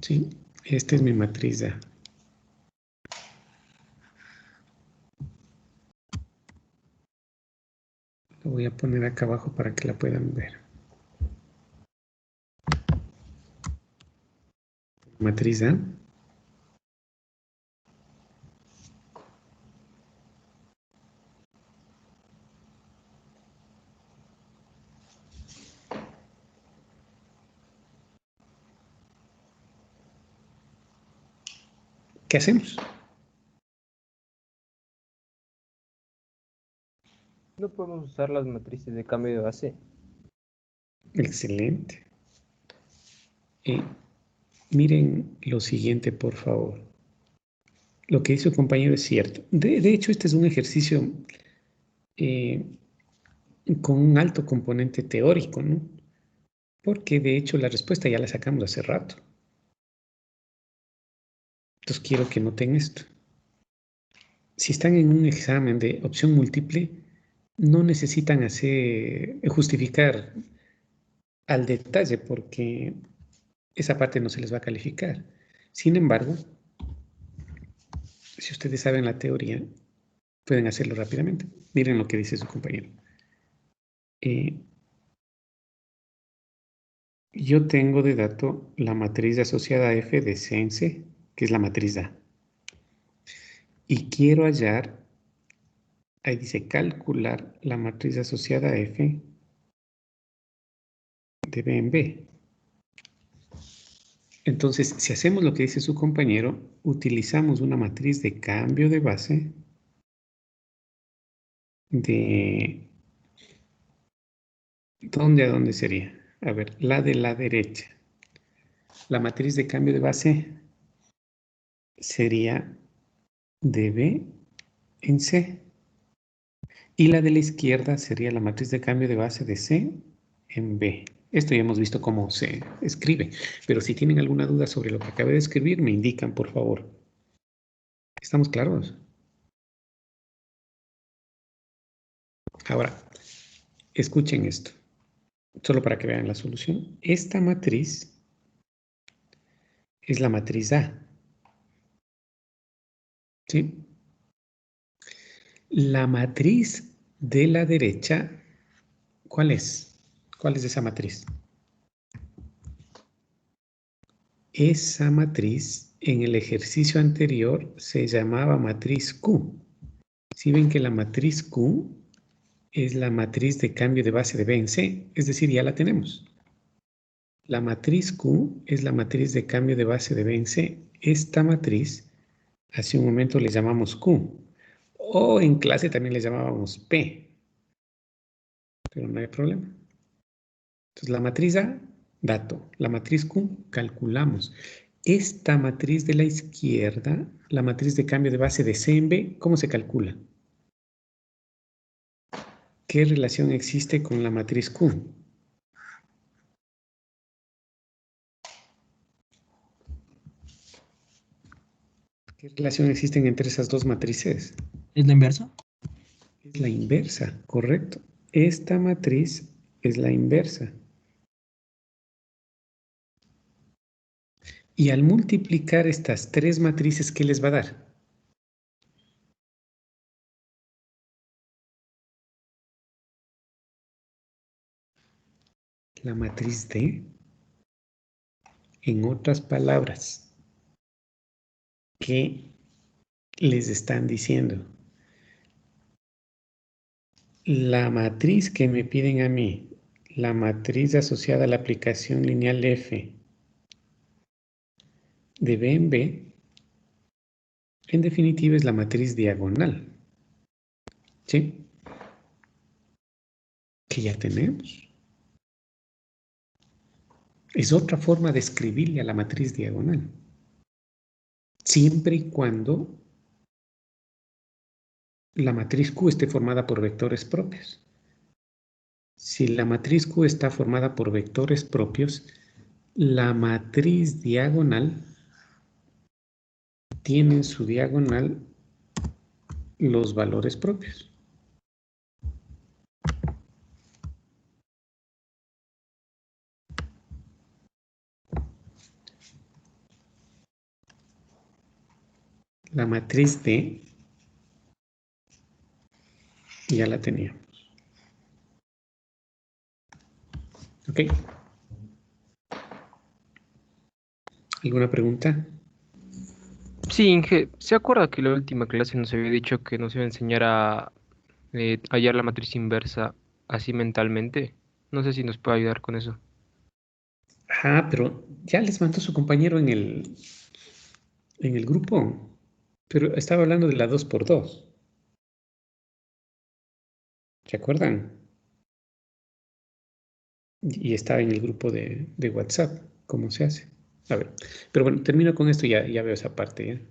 Sí, esta es mi matriz A. Lo voy a poner acá abajo para que la puedan ver. Matriz A. ¿Qué hacemos? No podemos usar las matrices de cambio de base. Excelente. Miren lo siguiente, por favor. Lo que dice su compañero es cierto. De hecho, este es un ejercicio con un alto componente teórico, ¿no? Porque de hecho la respuesta ya la sacamos hace rato. Entonces quiero que noten esto. Si están en un examen de opción múltiple, no necesitan justificar al detalle porque esa parte no se les va a calificar. Sin embargo, si ustedes saben la teoría, pueden hacerlo rápidamente. Miren lo que dice su compañero. Yo tengo de dato la matriz asociada a F de C en C, que es la matriz A. Y quiero hallar, ahí dice calcular la matriz asociada a F de B en B. Entonces, si hacemos lo que dice su compañero, utilizamos una matriz de cambio de base de... ¿Dónde a dónde sería? A ver, la de la derecha. La matriz de cambio de base sería de B en C. Y la de la izquierda sería la matriz de cambio de base de C en B. Esto ya hemos visto cómo se escribe. Pero si tienen alguna duda sobre lo que acabé de escribir, me indican, por favor. ¿Estamos claros? Ahora, escuchen esto. Solo para que vean la solución. Esta matriz es la matriz A. ¿Sí? La matriz de la derecha, ¿cuál es? ¿Cuál es esa matriz? Esa matriz en el ejercicio anterior se llamaba matriz Q. Si ven que la matriz Q es la matriz de cambio de base de B en C, es decir, ya la tenemos. La matriz Q es la matriz de cambio de base de B en C. Esta matriz, hace un momento le llamamos Q. O en clase también le llamábamos P. Pero no hay problema. Entonces la matriz A, dato. La matriz Q, calculamos. Esta matriz de la izquierda, la matriz de cambio de base de C en B, ¿cómo se calcula? ¿Qué relación existe con la matriz Q? ¿Qué relación existen entre esas dos matrices? ¿Es la inversa? Es la inversa, correcto. Esta matriz es la inversa. Y al multiplicar estas tres matrices, ¿qué les va a dar? La matriz D. En otras palabras, ¿qué les están diciendo? La matriz que me piden a mí, la matriz asociada a la aplicación lineal F de B en B, en definitiva es la matriz diagonal. ¿Sí? Que ya tenemos. Es otra forma de escribirle a la matriz diagonal. Siempre y cuando la matriz Q esté formada por vectores propios. Si la matriz Q está formada por vectores propios, la matriz diagonal tiene en su diagonal los valores propios. La matriz D ya la teníamos. ¿Ok? ¿Alguna pregunta? Sí, Inge, ¿se acuerda que la última clase nos había dicho que nos iba a enseñar a hallar la matriz inversa así mentalmente? No sé si nos puede ayudar con eso. Ah, pero ya les mandó su compañero en en el grupo, pero estaba hablando de la 2×2. ¿Se acuerdan? Y estaba en el grupo de WhatsApp. ¿Cómo se hace? A ver, pero bueno, termino con esto y ya veo esa parte, ¿ya?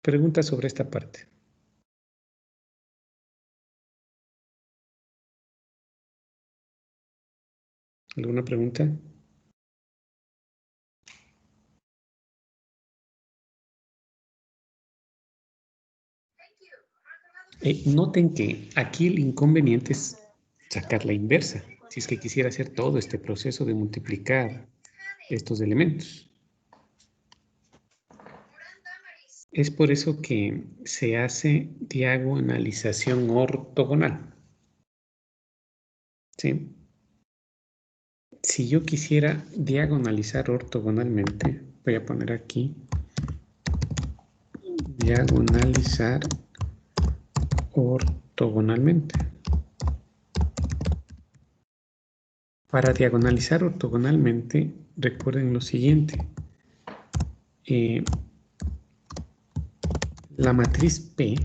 Pregunta sobre esta parte. ¿Alguna pregunta? Noten que aquí el inconveniente es sacar la inversa. Si es que quisiera hacer todo este proceso de multiplicar estos elementos. Es por eso que se hace diagonalización ortogonal. ¿Sí? Si yo quisiera diagonalizar ortogonalmente, voy a poner aquí, diagonalizar ortogonalmente. Para diagonalizar ortogonalmente, recuerden lo siguiente. La matriz P,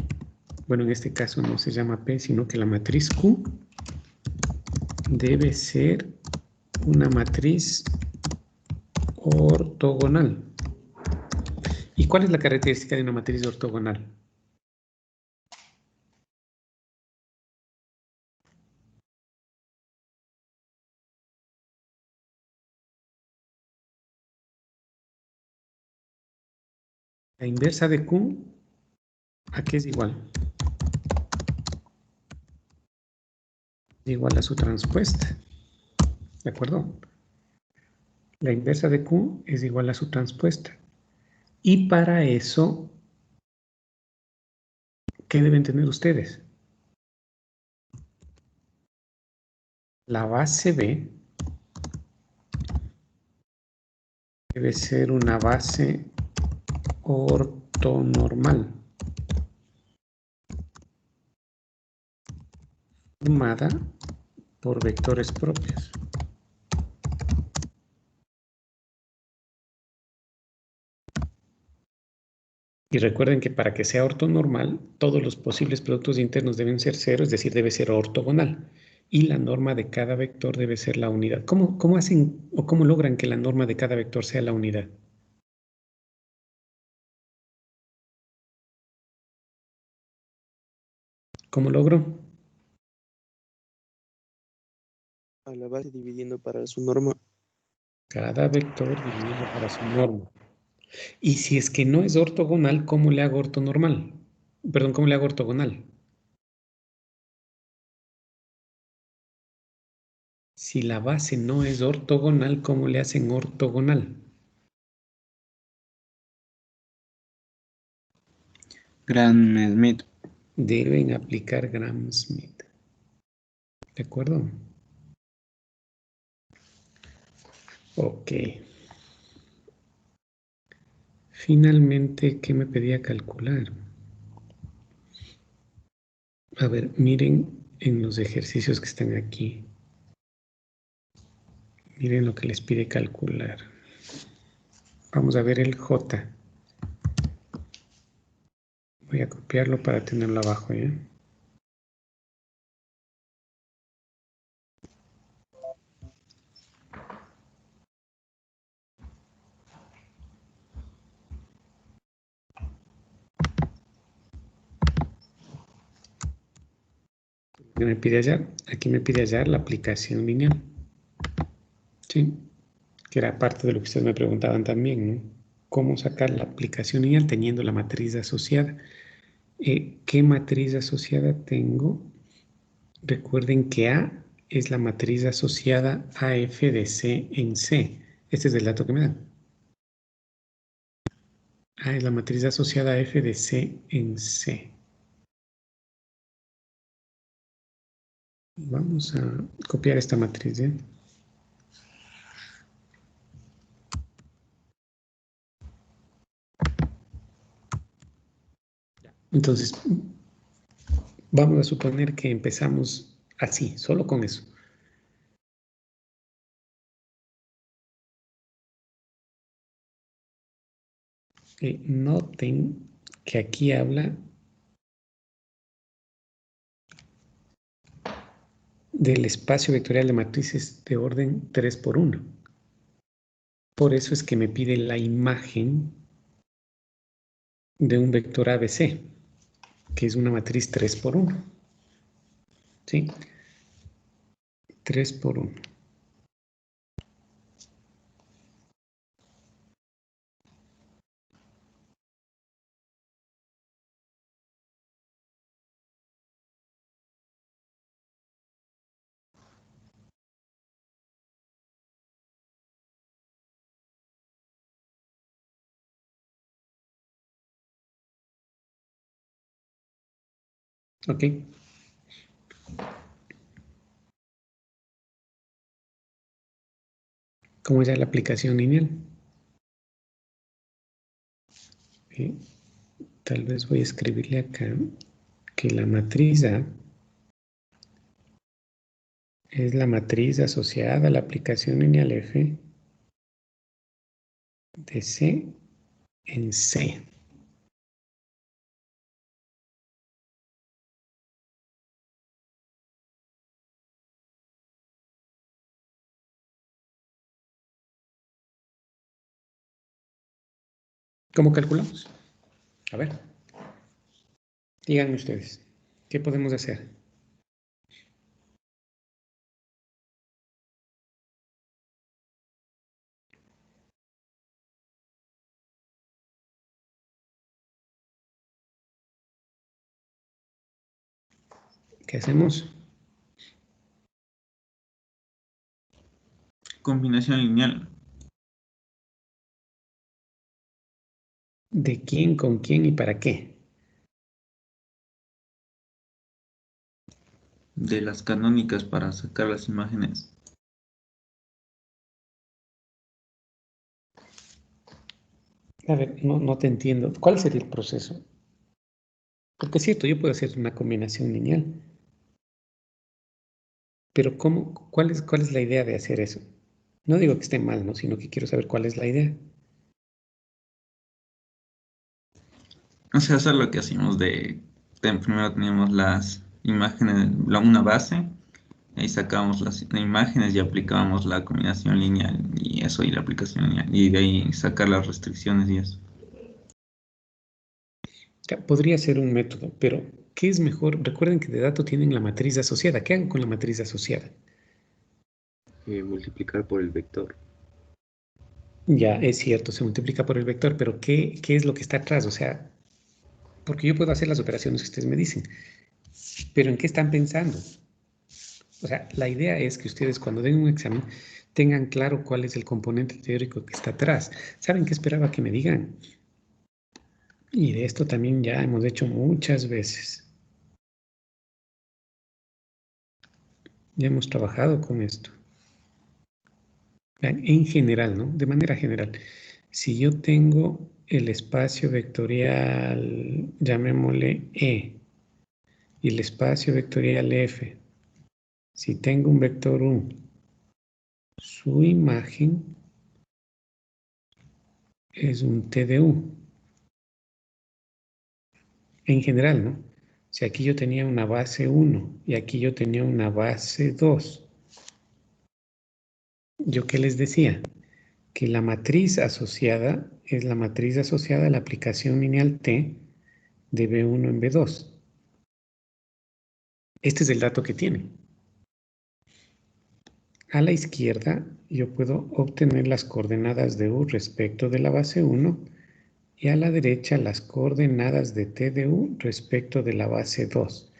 bueno, en este caso no se llama P, sino que la matriz Q debe ser una matriz ortogonal. ¿Y cuál es la característica de una matriz ortogonal? La inversa de Q, ¿a qué es igual? Igual a su transpuesta. ¿De acuerdo? La inversa de Q es igual a su transpuesta. Y para eso, ¿qué deben tener ustedes? La base B debe ser una base ortonormal formada por vectores propios. Y recuerden que para que sea ortonormal, todos los posibles productos internos deben ser cero, es decir, debe ser ortogonal. Y la norma de cada vector debe ser la unidad. ¿Cómo hacen o cómo logran que la norma de cada vector sea la unidad? ¿Cómo logro? A la base dividiendo para su norma. Cada vector dividido para su norma. Y si es que no es ortogonal, ¿cómo le hago ortonormal? Perdón, ¿cómo le hago ortogonal? Si la base no es ortogonal, ¿cómo le hacen ortogonal? Gram-Schmidt. Deben aplicar Gram-Schmidt. ¿De acuerdo? Ok. Finalmente, ¿qué me pedía calcular? A ver, miren en los ejercicios que están aquí. Miren lo que les pide calcular. Vamos a ver el J. Voy a copiarlo para tenerlo abajo, ¿ya? ¿Qué me pide hallar? Aquí me pide hallar la aplicación lineal. ¿Sí? Que era parte de lo que ustedes me preguntaban también, ¿no? ¿Cómo sacar la aplicación lineal teniendo la matriz asociada? ¿Qué matriz asociada tengo? Recuerden que A es la matriz asociada a F de C en C. Este es el dato que me dan. A es la matriz asociada a F de C en C. Vamos a copiar esta matriz, ¿eh? Entonces, vamos a suponer que empezamos así, solo con eso. Noten que aquí habla del espacio vectorial de matrices de orden 3 por 1. Por eso es que me pide la imagen de un vector ABC, que es una matriz 3 por 1. ¿Sí? 3 por 1. ¿Ok? ¿Cómo es la aplicación lineal? Tal vez voy a escribirle acá que la matriz A es la matriz asociada a la aplicación lineal F de C en C. ¿Cómo calculamos? A ver, díganme ustedes, ¿qué podemos hacer? ¿Qué hacemos? Combinación lineal. ¿De quién, con quién y para qué? De las canónicas para sacar las imágenes. A ver, no te entiendo. ¿Cuál sería el proceso? Porque es cierto, yo puedo hacer una combinación lineal. Pero ¿cómo? ¿Cuál es la idea de hacer eso? No digo que esté mal, ¿no? Sino que quiero saber cuál es la idea. O sea, eso es lo que hacíamos primero teníamos las imágenes, una base, ahí sacábamos las imágenes y aplicábamos la combinación lineal y eso y la aplicación lineal, y de ahí sacar las restricciones y eso. Ya, podría ser un método, pero ¿qué es mejor? Recuerden que de dato tienen la matriz asociada. ¿Qué hago con la matriz asociada? Multiplicar por el vector. Ya, es cierto, se multiplica por el vector, pero ¿qué es lo que está atrás? O sea, porque yo puedo hacer las operaciones que ustedes me dicen, pero ¿en qué están pensando? O sea, la idea es que ustedes cuando den un examen tengan claro cuál es el componente teórico que está atrás. ¿Saben qué esperaba que me digan? Y de esto también ya hemos hecho muchas veces. Ya hemos trabajado con esto. En general, ¿no? De manera general. Si yo tengo el espacio vectorial, llamémosle E, y el espacio vectorial F, si tengo un vector U, su imagen es un T de U. En general, ¿no? Si aquí yo tenía una base 1 y aquí yo tenía una base 2, ¿yo qué les decía? Que la matriz asociada es la matriz asociada a la aplicación lineal T de B1 en B2. Este es el dato que tiene. A la izquierda yo puedo obtener las coordenadas de U respecto de la base 1 y a la derecha las coordenadas de T de U respecto de la base 2.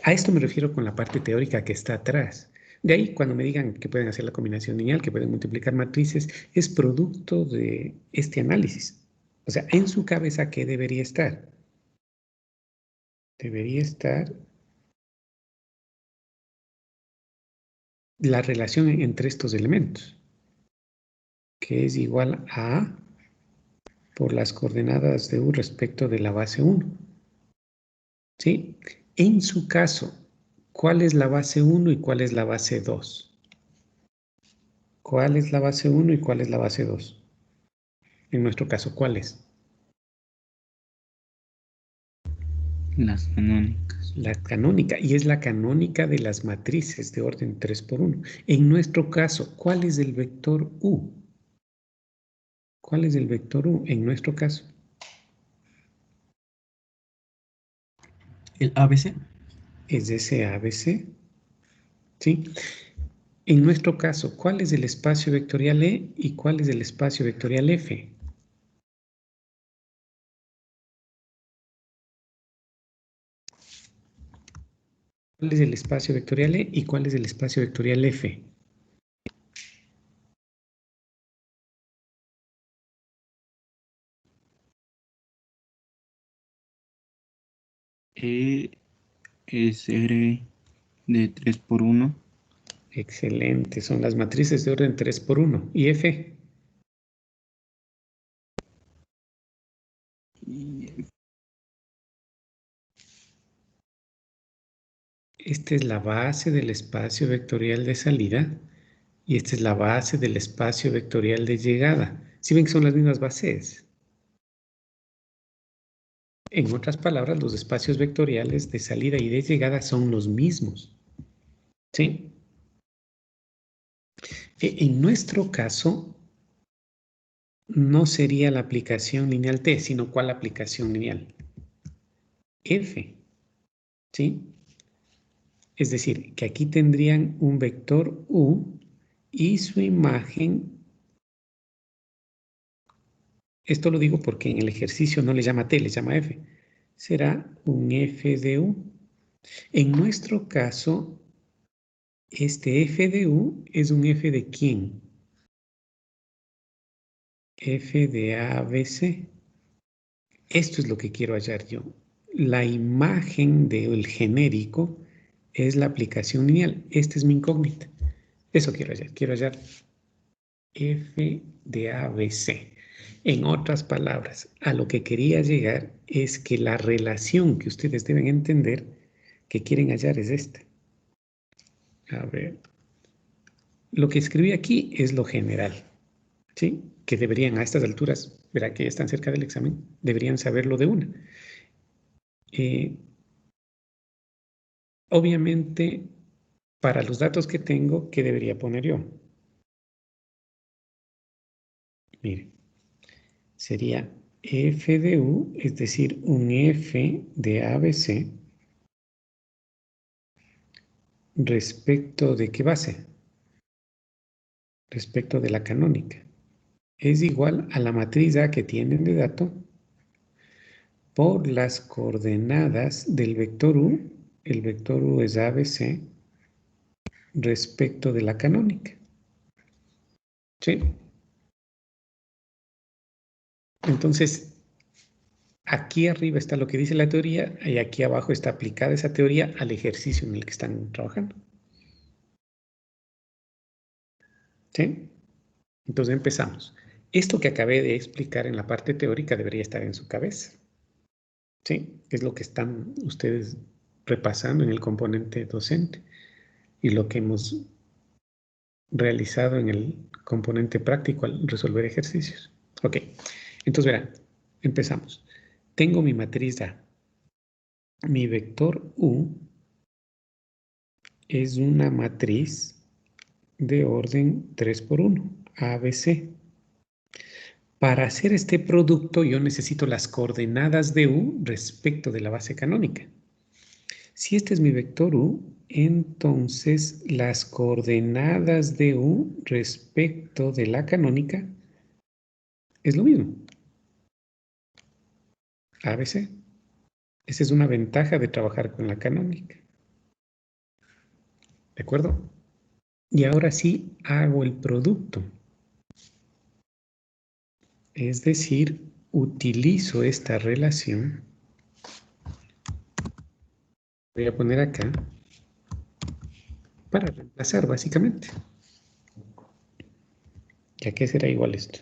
A esto me refiero con la parte teórica que está atrás. De ahí, cuando me digan que pueden hacer la combinación lineal, que pueden multiplicar matrices, es producto de este análisis. O sea, en su cabeza, ¿qué debería estar? Debería estar la relación entre estos elementos, que es igual a A por las coordenadas de U respecto de la base 1. ¿Sí? En su caso, ¿cuál es la base 1 y cuál es la base 2? ¿Cuál es la base 1 y cuál es la base 2? En nuestro caso, ¿cuál es? Las canónicas. La canónica, y es la canónica de las matrices de orden 3×1. En nuestro caso, ¿cuál es el vector U? ¿Cuál es el vector U en nuestro caso? El ABC. Es ese ABC, ¿sí? En nuestro caso, ¿cuál es el espacio vectorial E y cuál es el espacio vectorial F? ¿Cuál es el espacio vectorial E y cuál es el espacio vectorial F? E es R de 3×1. Excelente, son las matrices de orden 3×1. ¿Y F? Y Esta es la base del espacio vectorial de salida y esta es la base del espacio vectorial de llegada. ¿Sí ven que son las mismas bases? En otras palabras, los espacios vectoriales de salida y de llegada son los mismos. ¿Sí? En nuestro caso, no sería la aplicación lineal T, sino ¿cuál aplicación lineal? F. ¿Sí? Es decir, que aquí tendrían un vector U y su imagen. Esto lo digo porque en el ejercicio no le llama T, le llama F. Será un F de U. En nuestro caso, este F de U es un F de ¿quién? F de ABC. Esto es lo que quiero hallar yo. La imagen del genérico es la aplicación lineal. Esta es mi incógnita. Eso quiero hallar. Quiero hallar F de ABC. En otras palabras, a lo que quería llegar es que la relación que ustedes deben entender que quieren hallar es esta. A ver. Lo que escribí aquí es lo general, ¿sí? Que deberían a estas alturas, verá que ya están cerca del examen, deberían saberlo de una. Obviamente, para los datos que tengo, ¿qué debería poner yo? Mire, sería F de U, es decir, un F de ABC respecto de qué base, respecto de la canónica. Es igual a la matriz A que tienen de dato por las coordenadas del vector U. El vector U es ABC respecto de la canónica. ¿Sí? Entonces, aquí arriba está lo que dice la teoría y aquí abajo está aplicada esa teoría al ejercicio en el que están trabajando. ¿Sí? Entonces empezamos. Esto que acabé de explicar en la parte teórica debería estar en su cabeza. ¿Sí? Es lo que están ustedes repasando en el componente docente y lo que hemos realizado en el componente práctico al resolver ejercicios. Ok, entonces verán, empezamos. Tengo mi matriz A. Mi vector U es una matriz de orden 3×1, ABC. Para hacer este producto yo necesito las coordenadas de U respecto de la base canónica. Si este es mi vector U, entonces las coordenadas de U respecto de la canónica es lo mismo. ABC. Esa es una ventaja de trabajar con la canónica. ¿De acuerdo? Y ahora sí hago el producto. Es decir, utilizo esta relación. Voy a poner acá para reemplazar básicamente. ¿Y a qué será igual esto?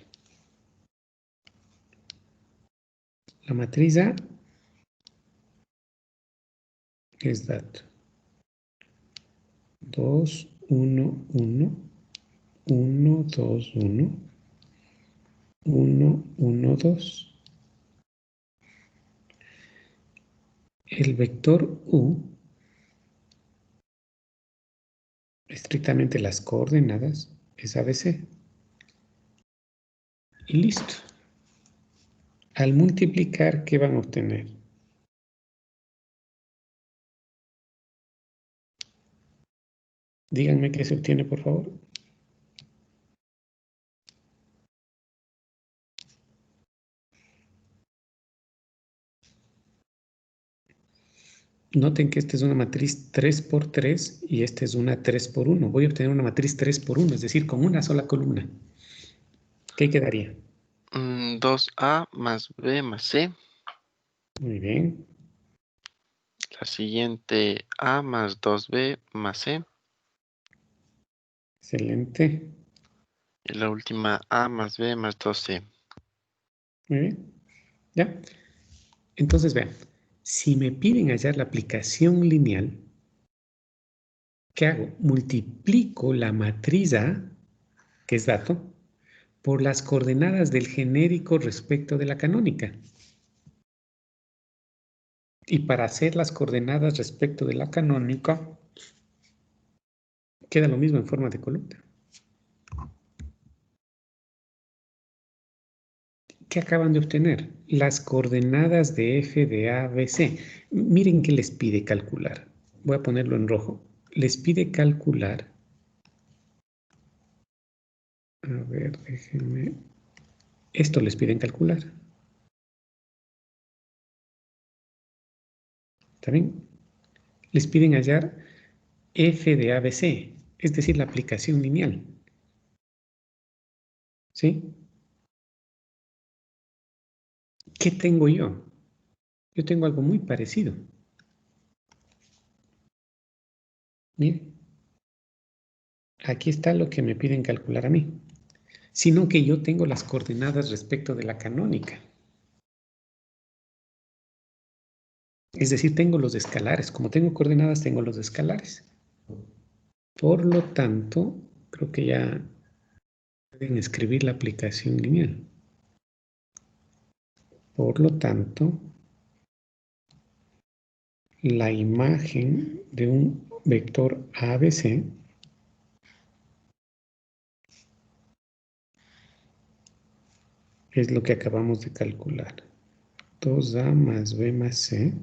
La matriz A es dato 2, 1, 1, 1, 2, 1, 1, 1, 2. el vector U, estrictamente las coordenadas, es ABC. Y listo. Al multiplicar, ¿qué van a obtener? Díganme qué se obtiene, por favor. Noten que esta es una matriz 3 por 3 y esta es una 3 por 1. Voy a obtener una matriz 3 por 1, es decir, con una sola columna. ¿Qué quedaría? 2A más B más C. Muy bien. La siguiente A más 2B más C. Excelente. Y la última A más B más 2C. Muy bien. ¿Ya? Entonces, vean. Si me piden hallar la aplicación lineal, ¿qué hago? Multiplico la matriz A, que es dato, por las coordenadas del genérico respecto de la canónica. Y para hacer las coordenadas respecto de la canónica, queda lo mismo en forma de columna. ¿Qué acaban de obtener? Las coordenadas de f de a, b, c. Miren qué les pide calcular. Voy a ponerlo en rojo. Les pide calcular. A ver, déjenme. Esto les piden calcular. ¿Está bien? Les piden hallar f de ABC, es decir, la aplicación lineal. ¿Sí? ¿Qué tengo yo? Yo tengo algo muy parecido. Miren, aquí está lo que me piden calcular a mí. Sino que yo tengo las coordenadas respecto de la canónica. Es decir, tengo los escalares. Como tengo coordenadas, tengo los escalares. Por lo tanto, creo que ya pueden escribir la aplicación lineal. Por lo tanto, la imagen de un vector ABC es lo que acabamos de calcular. 2A más B más C.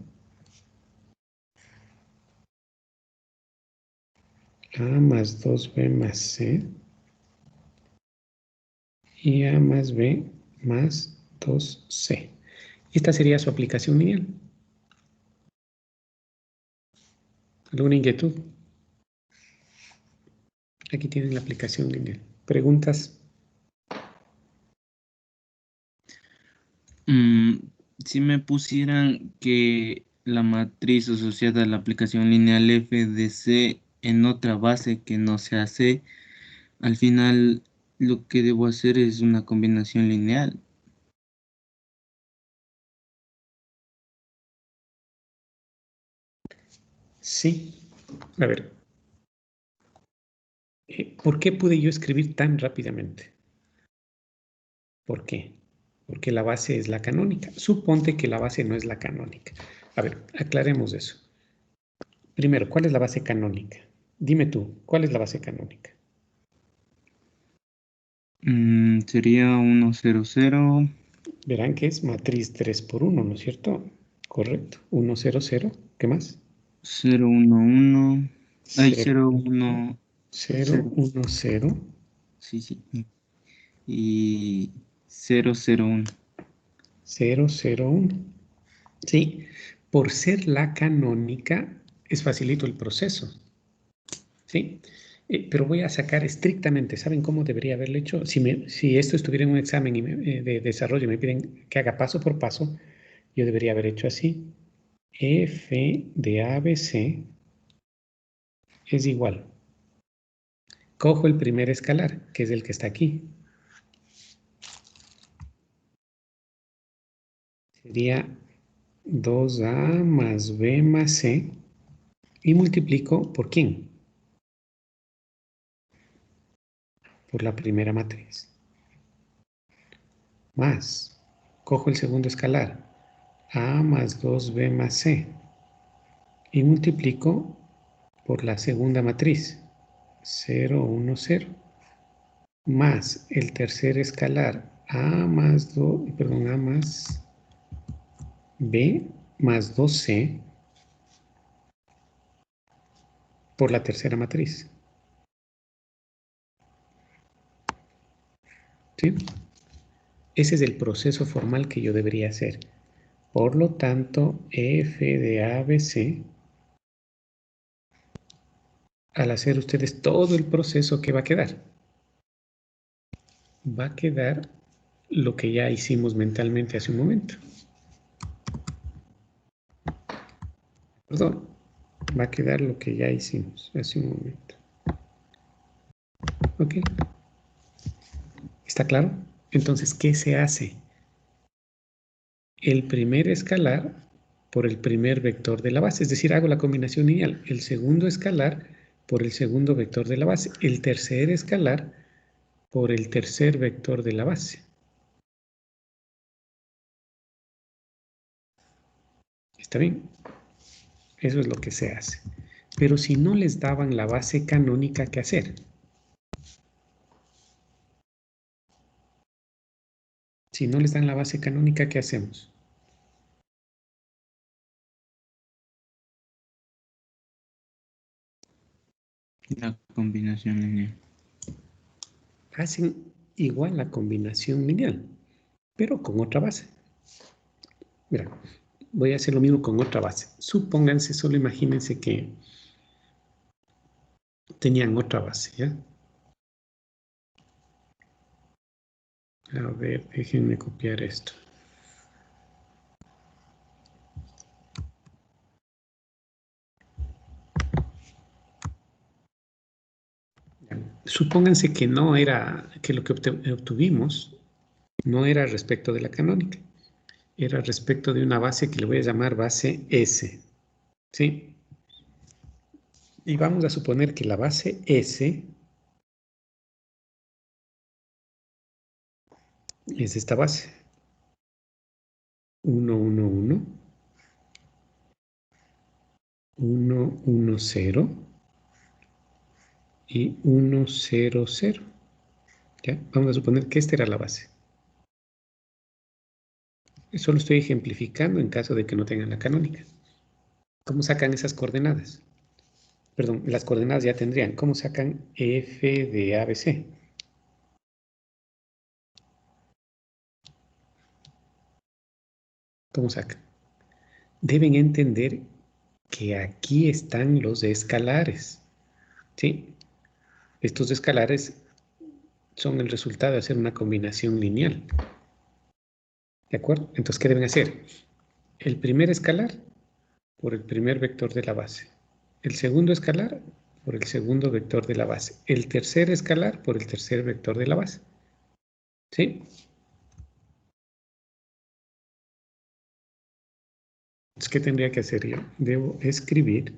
A más 2B más C. Y A más B más 2C. Esta sería su aplicación lineal. ¿Alguna inquietud? Aquí tienen la aplicación lineal. ¿Preguntas? Si me pusieran que la matriz asociada a la aplicación lineal f de c en otra base que no sea C, al final lo que debo hacer es una combinación lineal. Sí. A ver. ¿Por qué pude yo escribir tan rápidamente? ¿Por qué? Porque la base es la canónica. Suponte que la base no es la canónica. A ver, aclaremos eso. Primero, ¿cuál es la base canónica? Dime tú, ¿cuál es la base canónica? Sería 1, 0, 0. Verán que es matriz 3 por 1, ¿no es cierto? Correcto. 1, 0, 0. ¿Qué más? 0, 1, 1. Ay, 0, 0, 1, 0, 0. 1, 0. Sí, sí. Y 0, 0, 1. 0, 0, 1. Sí, por ser la canónica es facilito el proceso. ¿Sí? Pero voy a sacar estrictamente, ¿saben cómo debería haberlo hecho? Si esto estuviera en un examen de desarrollo y me piden que haga paso por paso, yo debería haber hecho así. F de ABC es igual. Cojo el primer escalar, que es el que está aquí. Sería 2A más B más C y multiplico ¿por quién? Por la primera matriz. Más, cojo el segundo escalar, A más 2B más C. y multiplico por la segunda matriz, 0, 1, 0, más el tercer escalar, A más B más 2C por la tercera matriz. ¿Sí? Ese es el proceso formal que yo debería hacer. Por lo tanto, f de ABC, al hacer ustedes todo el proceso, ¿qué va a quedar? Va a quedar lo que ya hicimos mentalmente hace un momento. Perdón, va a quedar lo que ya hicimos hace un momento. ¿Ok? ¿Está claro? Entonces, ¿qué se hace? El primer escalar por el primer vector de la base, es decir, hago la combinación lineal. El segundo escalar por el segundo vector de la base. El tercer escalar por el tercer vector de la base. ¿Está bien? Eso es lo que se hace. Pero si no les daban la base canónica, ¿qué hacer? Si no les dan la base canónica, ¿qué hacemos? La combinación lineal. Hacen igual la combinación lineal, pero con otra base. Mira, voy a hacer lo mismo con otra base. Supónganse, solo imagínense que tenían otra base, ¿ya? A ver, déjenme copiar esto. Supónganse que no era, que lo que obtuvimos no era respecto de la canónica, era respecto de una base que le voy a llamar base S, ¿sí? Y vamos a suponer que la base S es esta base, 1, 1, 1, 1, 1, 0 y 1, 0, 0. ¿Ya? Vamos a suponer que esta era la base. Solo estoy ejemplificando en caso de que no tengan la canónica. ¿Cómo sacan esas coordenadas? Perdón, las coordenadas ya tendrían. ¿Cómo sacan f de ABC? ¿Cómo sacan? Deben entender que aquí están los escalares. ¿Sí? Estos escalares son el resultado de hacer una combinación lineal. ¿De acuerdo? Entonces, ¿qué deben hacer? El primer escalar por el primer vector de la base. El segundo escalar por el segundo vector de la base. El tercer escalar por el tercer vector de la base. ¿Sí? Entonces, ¿qué tendría que hacer yo? Debo escribir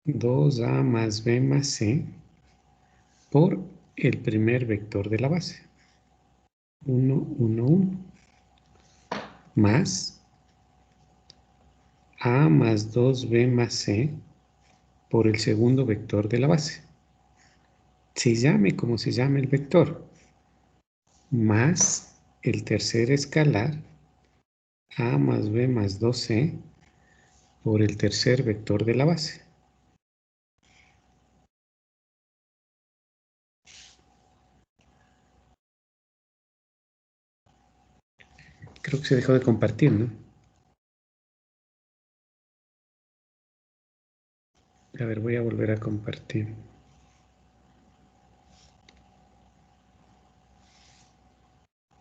2a más b más c por el primer vector de la base. 1, 1, 1. Más a más 2b más c por el segundo vector de la base. Se llame como se llame el vector. Más el tercer escalar a más b más 2c por el tercer vector de la base. Creo que se dejó de compartir, ¿no? A ver, voy a volver a compartir.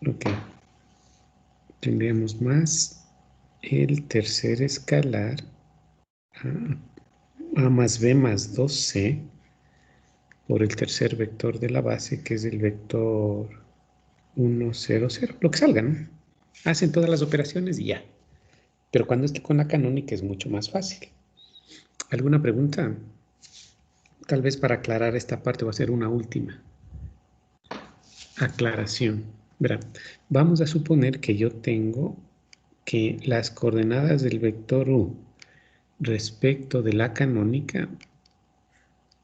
Ok. Tendríamos más el tercer escalar a más b más 2c por el tercer vector de la base, que es el vector 1, 0, 0. Lo que salga, ¿no? Hacen todas las operaciones y ya. Pero cuando esté con la canónica es mucho más fácil. ¿Alguna pregunta? Tal vez para aclarar esta parte va a ser una última aclaración. Verá, vamos a suponer que yo tengo que las coordenadas del vector U respecto de la canónica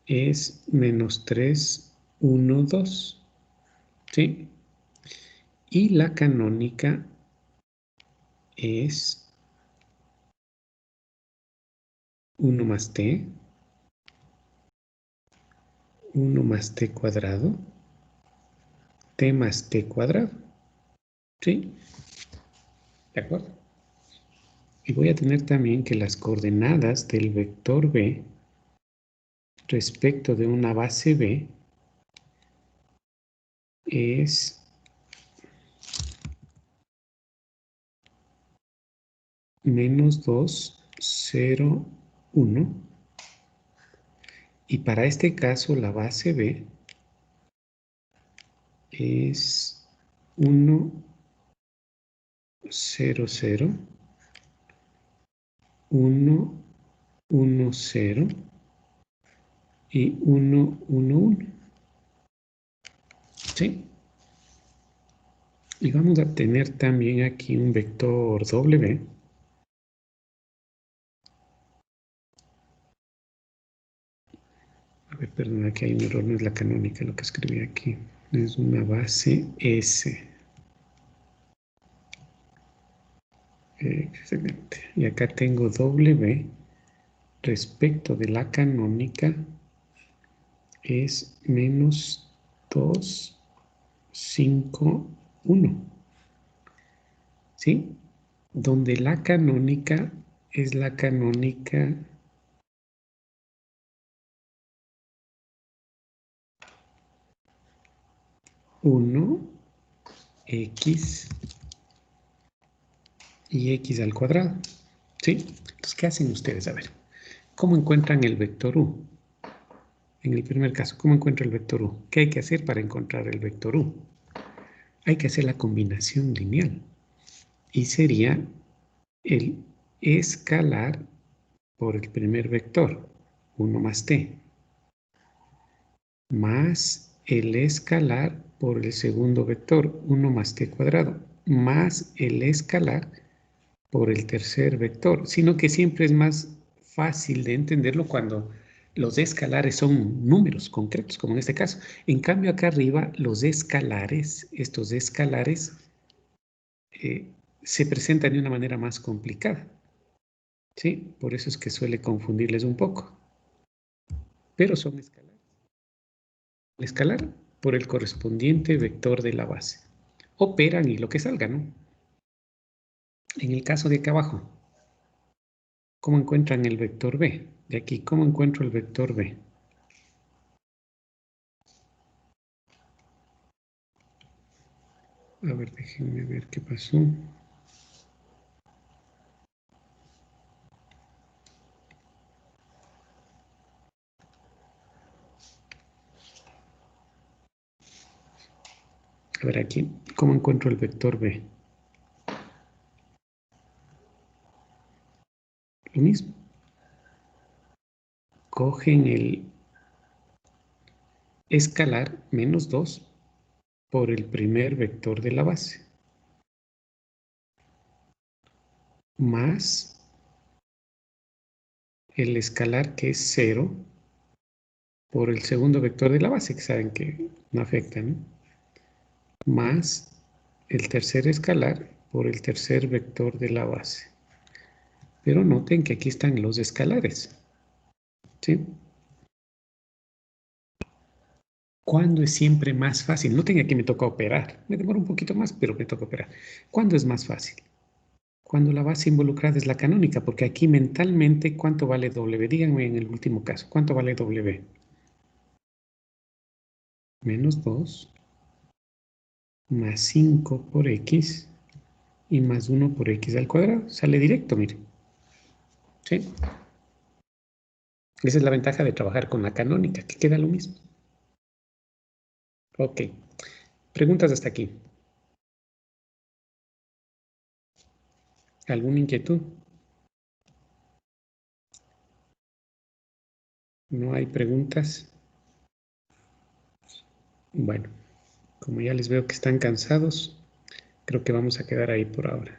es menos 3, 1, 2. ¿Sí? Y la canónica es 1 más t, 1 más t cuadrado, t más t cuadrado. ¿Sí? ¿De acuerdo? Y voy a tener también que las coordenadas del vector b respecto de una base b es menos 2, 0, 1. Y para este caso la base b es 1, 0, 0, 1, 1, 0 y 1, 1, 1. ¿Sí? Y vamos a tener también aquí un vector W. A ver, perdón, aquí hay un error, no es la canónica lo que escribí aquí. Es una base S. Excelente. Y acá tengo W respecto de la canónica es menos 2, 5, 1. ¿Sí? Donde la canónica es la canónica uno x y x al cuadrado. ¿Sí? Entonces, ¿qué hacen ustedes? A ver, ¿cómo encuentran el vector u? En el primer caso, ¿cómo encuentro el vector u? ¿Qué hay que hacer para encontrar el vector u? Hay que hacer la combinación lineal. Y sería el escalar por el primer vector, 1 más t, más el escalar por el segundo vector, 1 más t cuadrado, más el escalar por el tercer vector, sino que siempre es más fácil de entenderlo cuando los escalares son números concretos, como en este caso. En cambio, acá arriba, los escalares, estos escalares, se presentan de una manera más complicada. ¿Sí? Por eso es que suele confundirles un poco. Pero son escalares. El escalar por el correspondiente vector de la base. Operan y lo que salga, ¿no? En el caso de acá abajo, ¿cómo encuentran el vector b? De aquí, ¿cómo encuentro el vector b? A ver, déjenme ver qué pasó. A ver aquí, ¿cómo encuentro el vector b? Lo mismo. Cogen el escalar menos 2 por el primer vector de la base. Más el escalar que es 0 por el segundo vector de la base, que saben que no afecta, ¿no? Más el tercer escalar por el tercer vector de la base. Pero noten que aquí están los escalares. ¿Sí? ¿Cuándo es siempre más fácil? Noten que aquí me toca operar. Me demora un poquito más, pero me toca operar. ¿Cuándo es más fácil? Cuando la base involucrada es la canónica, porque aquí mentalmente, ¿cuánto vale W? Díganme en el último caso, ¿cuánto vale W? Menos 2 más 5 por X y más 1 por X al cuadrado. Sale directo, miren. ¿Sí? Esa es la ventaja de trabajar con la canónica, que queda lo mismo. Ok. Preguntas hasta aquí. ¿Alguna inquietud? ¿No hay preguntas? Bueno, como ya les veo que están cansados, creo que vamos a quedar ahí por ahora.